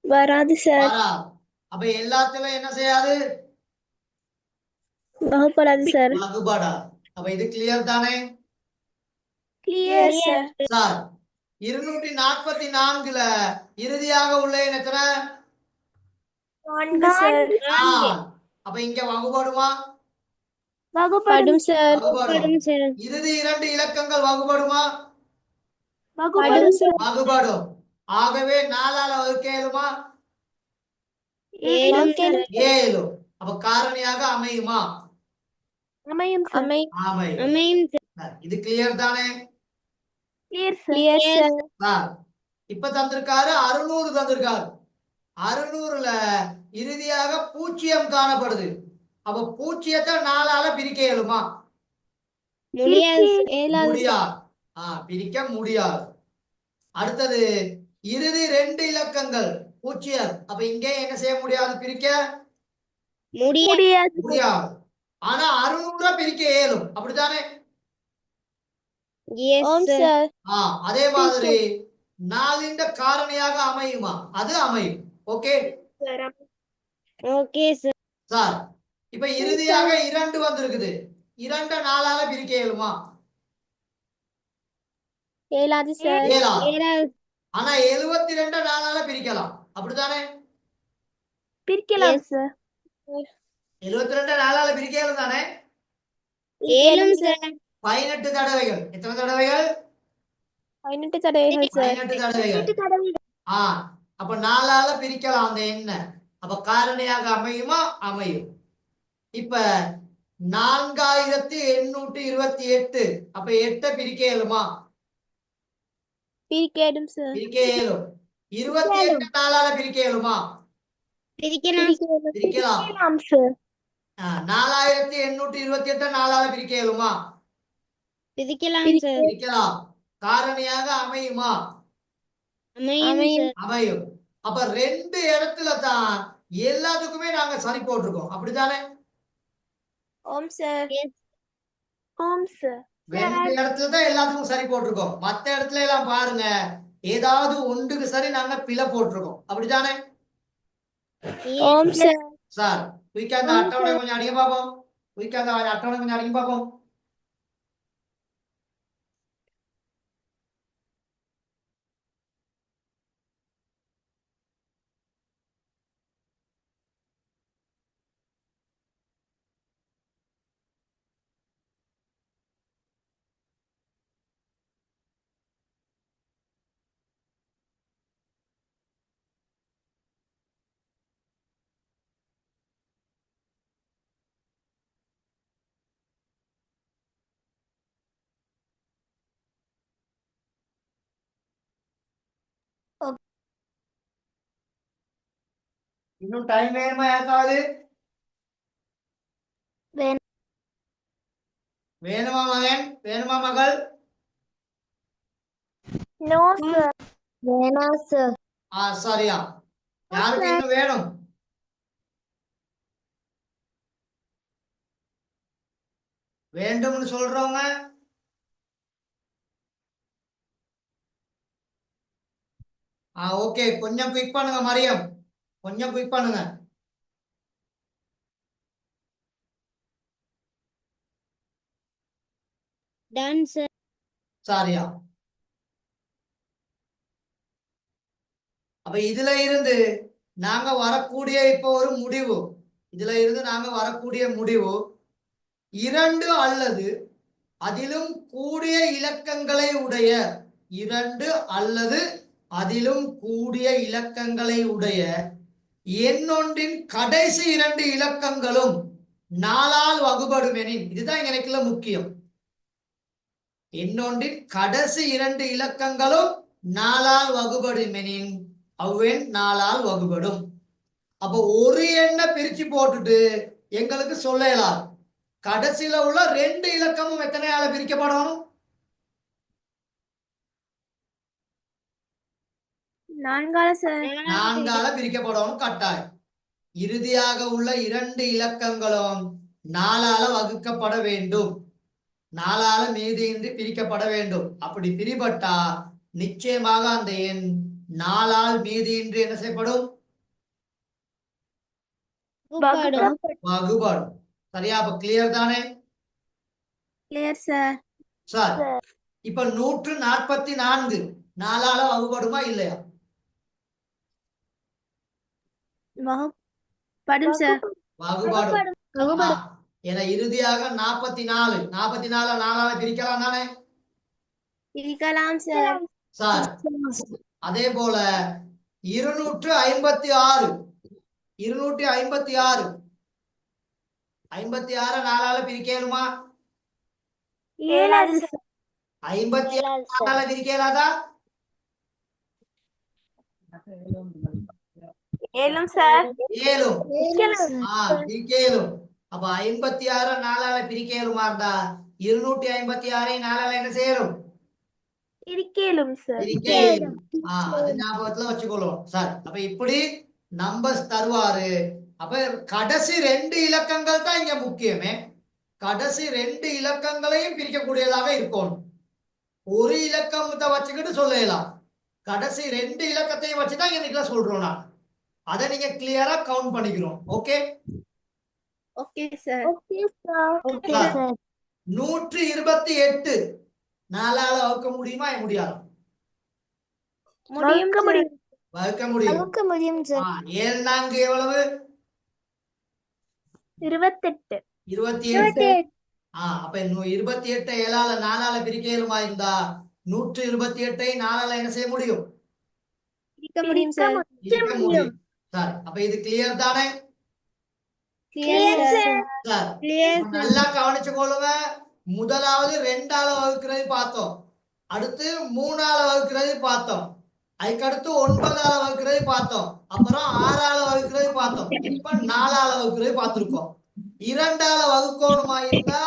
வராது சார். வராது. அப்ப எல்லாத்துலயும் என்ன செய்யாது? வகுப்படாது சார். வகுபடாது. அப்ப இது கிளியர் தானே? Clear sir. சார் 244ல இறுதியாக உள்ள எண் எத்தனை? 4 சார். 4. அப்ப இங்க வகுபடுமா? வகுப்படும் சார். வகுபடும். சார். இறுதி 2 இலக்கங்கள் வகுபடுமா? வகுப்படும் சார். வகுபடும். ஆகவே 4ஆல வகுக்க இயலுமா? ஏழும் சார். இயலும். அப்ப காரணியாக அமையுமா? அமையும் சார். அமையும். அமையும் சார். சார், இது கிளியர் தானே? Clear sir. Clear sir. Sir இப்ப தந்திருக்காரு 600 தந்திருக்காரு. 600ல இறுதியாக பூஜ்ஜியம் காணப்படுது. அப்ப பூஜ்ஜியத்தை 4ஆல பிரிக்க இயலுமா? முடியாது சார். முடியாது. பிரிக்க முடியாது. அடுத்தது இறுதி 2 இலக்கங்கள் 0. அப்ப இங்க என்ன செய்ய முடியாது? பிரிக்க முடியாது. முடியாது. ஆனா 600 பிரிக்க இயலும். அப்படித்தானே? Yes sir. அதே மாதிரி 4 காரணியாக அமையுமா? அது அமையும். Okay okay sir. சார் இப்ப இறுதியாக 2 வந்திருக்குது. 2 4ஆல பிரிக்க இயலுமா? இயலாது சார். இயலாது. ஏழாவது. ஆனா 72 4ஆல பிரிக்கலாம். அப்படித்தானே? பிரிக்கலாம் சார். 72 4ஆல பிரிக்க இயலும் தானே? ஏழும் சார். 18 தடவைகள். எத்தனை தடவைகள்? 18 தடவைகள் சார். 18 தடவைகள். அப்ப 4ஆல பிரிக்கலாம் அந்த எண்ணை. அப்ப காரணியாக அமையுமா? அமையும். இப்ப 4828. அப்ப 8 பிரிக்க இயலுமா? பிரிக்கலும் சார். பிரிக்க இயலும். 28 4ஆல பிரிக்க இயலுமா? பிரிக்கலாம். பிரிக்கலாம். சார். 4828 4ஆல பிரிக்க இயலுமா? பிரிக்கலாம் சார். பிரிக்கலாம். காரணியாக அமையுமா? அமையும் சார். அமையும். அப்ப 2 இடத்துல தான் எல்லாத்துக்குமே நாங்க சரி போட்டிருக்கோம். அப்படித்தானே? ஓம் சார். ஓம் சார். 2 இடத்துல தான் எல்லாத்துக்கும் சரி போட்டிருக்கோம். மத்த இடத்துல எல்லாம் பாருங்க ஏதாவது ஒன்றுக்கு சரி நாங்க பிழை போட்டிருக்கோம். அப்படித்தானே? ஓம் சார். சார் குயிக்கா அந்த அட்டவணை கொஞ்சம் அடிக்க பார்ப்போம். குயிக்கா அந்த அட்டவணை கொஞ்சம் அடிக்க பார்ப்போம். இன்னும் டைம் வேணுமா யாருக்காவது? வேணுமா மகன்? வேணுமா மகள்? No sir. வேணாம் சார். சரியா. யாருக்கு இன்னும் வேணும்? வேண்டும்னு சொல்றவங்க ஓகே, கொஞ்சம் குயிக் பண்ணுங்க மரியம், கொஞ்சம் குயிக் பண்ணுங்க. Ton sir. சரியா. அப்ப இதுல இருந்து நாங்க வரக்கூடிய இப்போ ஒரு முடிவு, இதுல இருந்து நாங்க வரக்கூடிய முடிவு 2 அல்லது அதிலும் கூடிய இலக்கங்களை உடைய 2 அல்லது அதிலும் கூடிய இலக்கங்களை உடைய எண்ணொன்றின் கடைசி 2 இலக்கங்களும் 4ஆல் வகுபடுமெனின், இதுதான் எனக்குள்ள முக்கியம். எண்ணொன்றின் கடைசி 2 இலக்கங்களும் 4ஆல் வகுபடுமெனின் அவ்வெண் 4ஆல் வகுபடும். அப்போ ஒரு எண்ணை பிரிச்சு போட்டுட்டு எங்களுக்கு சொல்லலாம் கடைசியில உள்ள 2 இலக்கமும் எத்தனையால பிரிக்கப்படணும்? 4ஆல சார். 4ஆல பிரிக்கப்படணும் கட்டாயம். இறுதியாக உள்ள 2 இலக்கங்களும் 4ஆல வகுக்கப்பட வேண்டும், 4ஆல மீதியின்றி பிரிக்கப்பட வேண்டும். அப்படி பிரிபட்டா நிச்சயமாக அந்த எண் 4ஆல் மீதியின்றி என்ன செய்யப்படும்? வகுபடும். சரியா? அப்ப கிளியர் தானே? Clear sir. சார் இப்ப 144 4ஆல வகுபடுமா இல்லையா? படும் சார். வகுபடும். ஏன்னா இறுதியாக 44 4ஆல பிரிக்கலாம் தானே? பிரிக்கலாம் சார். சார் அதே போல 256 4ஆல பிரிக்கலுமா? இயலாது சார். 56 4ஆல பிரிக்கலாதா? ஏலும் சார். ஏலும். பிரிக்கலும். அப்ப 56 4ஆல பிரிக்கலுமா இருந்தா 256 4ஆல என்ன செய்யணும்? பிரிக்கலும் சார். பிரிக்கலும். அது ஞாபகத்துல வச்சுக்கொள்ளும் சார். அப்ப இப்படி நம்பர்ஸ் தருவாரு. அப்ப கடைசி 2 இலக்கங்கள் தான் இங்க முக்கியமே. கடைசி 2 இலக்கங்களையும் பிரிக்கக்கூடியதாக இருக்கும். ஒரு இலக்கத்தை வச்சுக்கிட்டு சொல்லலாம், கடைசி 2 இலக்கத்தையும் வச்சுதான் இன்னைக்கு சொல்றோம். நான் அதை நீங்க கிளியரா கவுண்ட் பண்ணிக்கிறோம். Okay okay sir. 128 4ஆல வகுக்க முடியுமா? முடியாது. வகுக்க முடியும். 7 4 எவ்வளவு? 28. 28. அப்ப 28 7ஆல 4ஆல பிரிக்கலுமா இருந்தா 128 4ஆல என்ன செய்ய முடியும்? பிரிக்க முடியும் சார். பிரிக்க முடியும். சார் அப்ப இது கிளியர் தானே? Clear sir. சார் நல்லா கவனிச்சு கொள்ளுங்க. முதலாவது 2ஆல வகுக்கிறது பார்த்தோம், அடுத்து 3ஆல வகுக்கிறது பார்த்தோம், அதுக்கடுத்து 9ஆல வகுக்கிறது பார்த்தோம், அப்புறம் 6ஆல வகுக்கிறது பார்த்தோம், இப்ப 4ஆல வகுக்கிறது பார்த்திருக்கோம். 2ஆல வகுக்கணுமா இருந்தா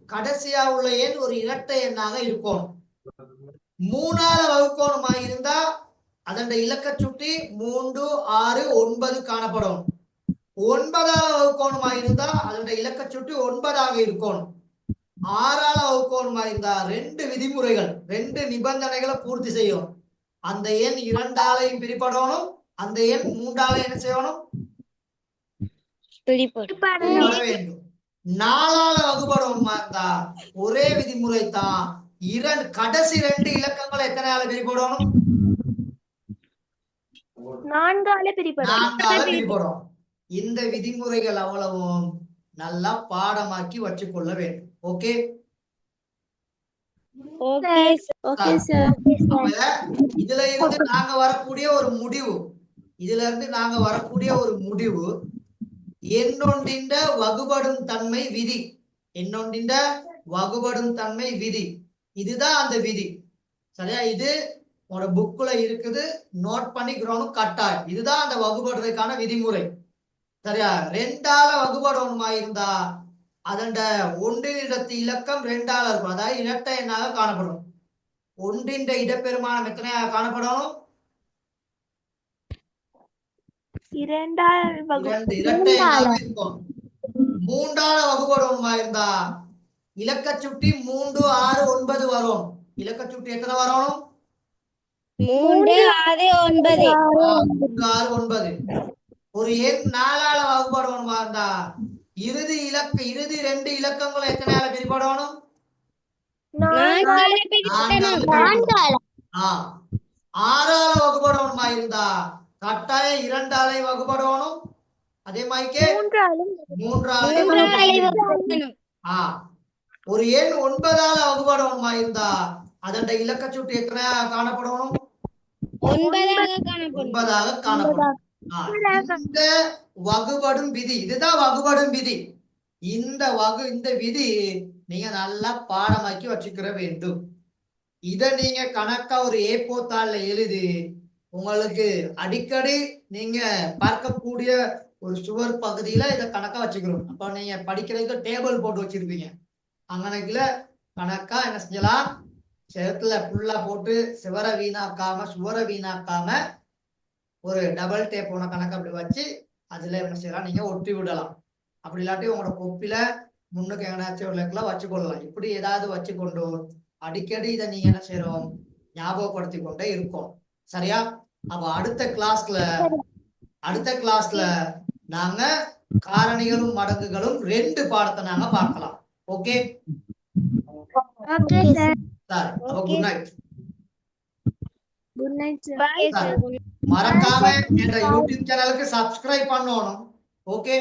கடைசியா உள்ள எண் ஒரு இரட்டை எண்ணாக இருக்கும். 3ஆல வகுக்கணுமா இருந்தா அதன் இலக்க சுட்டி 3 6 9 காணப்படும். 9ஆல வகுக்கணுமா இருந்தா அதோட இலக்க சுட்டி 9ஆக இருக்கும். 6ஆல வகுக்கணுமா இருந்தா 2 விதிமுறைகள் 2 நிபந்தனைகளை பூர்த்தி செய்யும். அந்த எண் 2ஆலையும் பிரிப்படணும், அந்த எண் 3ஆல என்ன செய்யணும்? பிரிப்பட வேண்டும். 4ஆல வகுப்படணுமா இருந்தா ஒரே விதிமுறை தான், கடைசி 2 இலக்கங்கள் எத்தனையால பிரிப்படணும்? 4ஆல பிரிப்படும். இந்த விதிமுறைகள் அவ்வளவும் நல்லா பாடமாக்கி வச்சுக்கொள்ள வேண்டும். ஓகே இதுல இருந்து நாங்க வரக்கூடிய ஒரு முடிவு எண்ணொன்றின் வகுபடும் தன்மை விதி. எண்ணொன்றின் வகுபடும் தன்மை விதி, இதுதான் அந்த விதி. சரியா? இது உங்களோட புக்ல இருக்குது, நோட் பண்ணிக்கிறோம் கட்டாயம். இதுதான் அந்த வகுபடுறதுக்கான விதிமுறை. சரியா? 2ஆல வகுபடணுமா இருந்தா அதண்ட ஒன்றின் இடத்து இலக்கம் 2ஆல இருக்கும், அதாவது இரட்டை எண்ணாக காணப்படும். ஒன்றின் இடப்பெருமானம் எத்தனையாக காணப்படும்? 2 இரட்டை எண்ணாக இருக்கும். 3ஆல வகுபடுமா இருந்தா இலக்க சுட்டி 3, 6, 9 வரும். இலக்க சுட்டி எத்தனை வரணும்? 3, 6, 9. 3, 6, 9. ஒரு எண் 4ஆல வகுபடுமா இருந்தா இறுதி 2 இலக்கங்களை எத்தனையால பிரிபடணும்? 4ஆல பிரிக்கணும். 6ஆல வகுபடணுமா இருந்தா கட்டாயம் 2ஆல வகுபடணும். அதே மாதிரி 3ஆல பிரிக்கணும். ஒரு எண் 9ஆல வகுபடணுமா இருந்தா அதோட இலக்க சுட்டி எத்தனையா காணப்படணும்? 9ஆக காணப்படும். 9ஆக காணப்படும். இந்த வகுபடும் விதி, இதுதான் வகுபடும் விதி. இந்த விதி நீங்க நல்லா பாடமாக்கி வச்சுக்கிற வேண்டும். இத நீங்க கணக்கா ஒரு A4 தாள்ல எழுதி உங்களுக்கு அடிக்கடி நீங்க பார்க்கக்கூடிய ஒரு சுவர் பகுதியில இத கணக்கா வச்சுக்கிறோம். அப்ப நீங்க படிக்கிறதுக்கு டேபிள் போட்டு வச்சிருப்பீங்க. அங்கனக்குல கணக்கா என்ன செஞ்சலாம், செவத்துல ஃபுல்லா போட்டு சுவரை வீணாக்காம ஒரு டபுள் டேப் போன கணக்கு அப்படி வச்சு அதுல என்ன செய்யலாம், நீங்க ஒட்டி விடலாம். அப்படி இல்லாட்டி உங்களோட கொப்பில முன்னுக்கு எங்கனாச்சும் உள்ளக்கெல்லாம் வச்சுக்கொள்ளலாம். இப்படி ஏதாவது வச்சுக்கொண்டு அடிக்கடி இதை நீங்க என்ன செய்யறோம், ஞாபகப்படுத்தி கொண்டே இருக்கோம். சரியா? அப்ப அடுத்த கிளாஸ்ல நாங்க காரணிகளும் மடங்குகளும் 2 பாடத்தை நாங்க பார்க்கலாம். Okay sir? அப்ப குட் நைட். Okay, sir. மறக்காம என்ற யூடியூப் சேனலுக்கு சப்ஸ்கிரைப் பண்ணணும். ஓகே.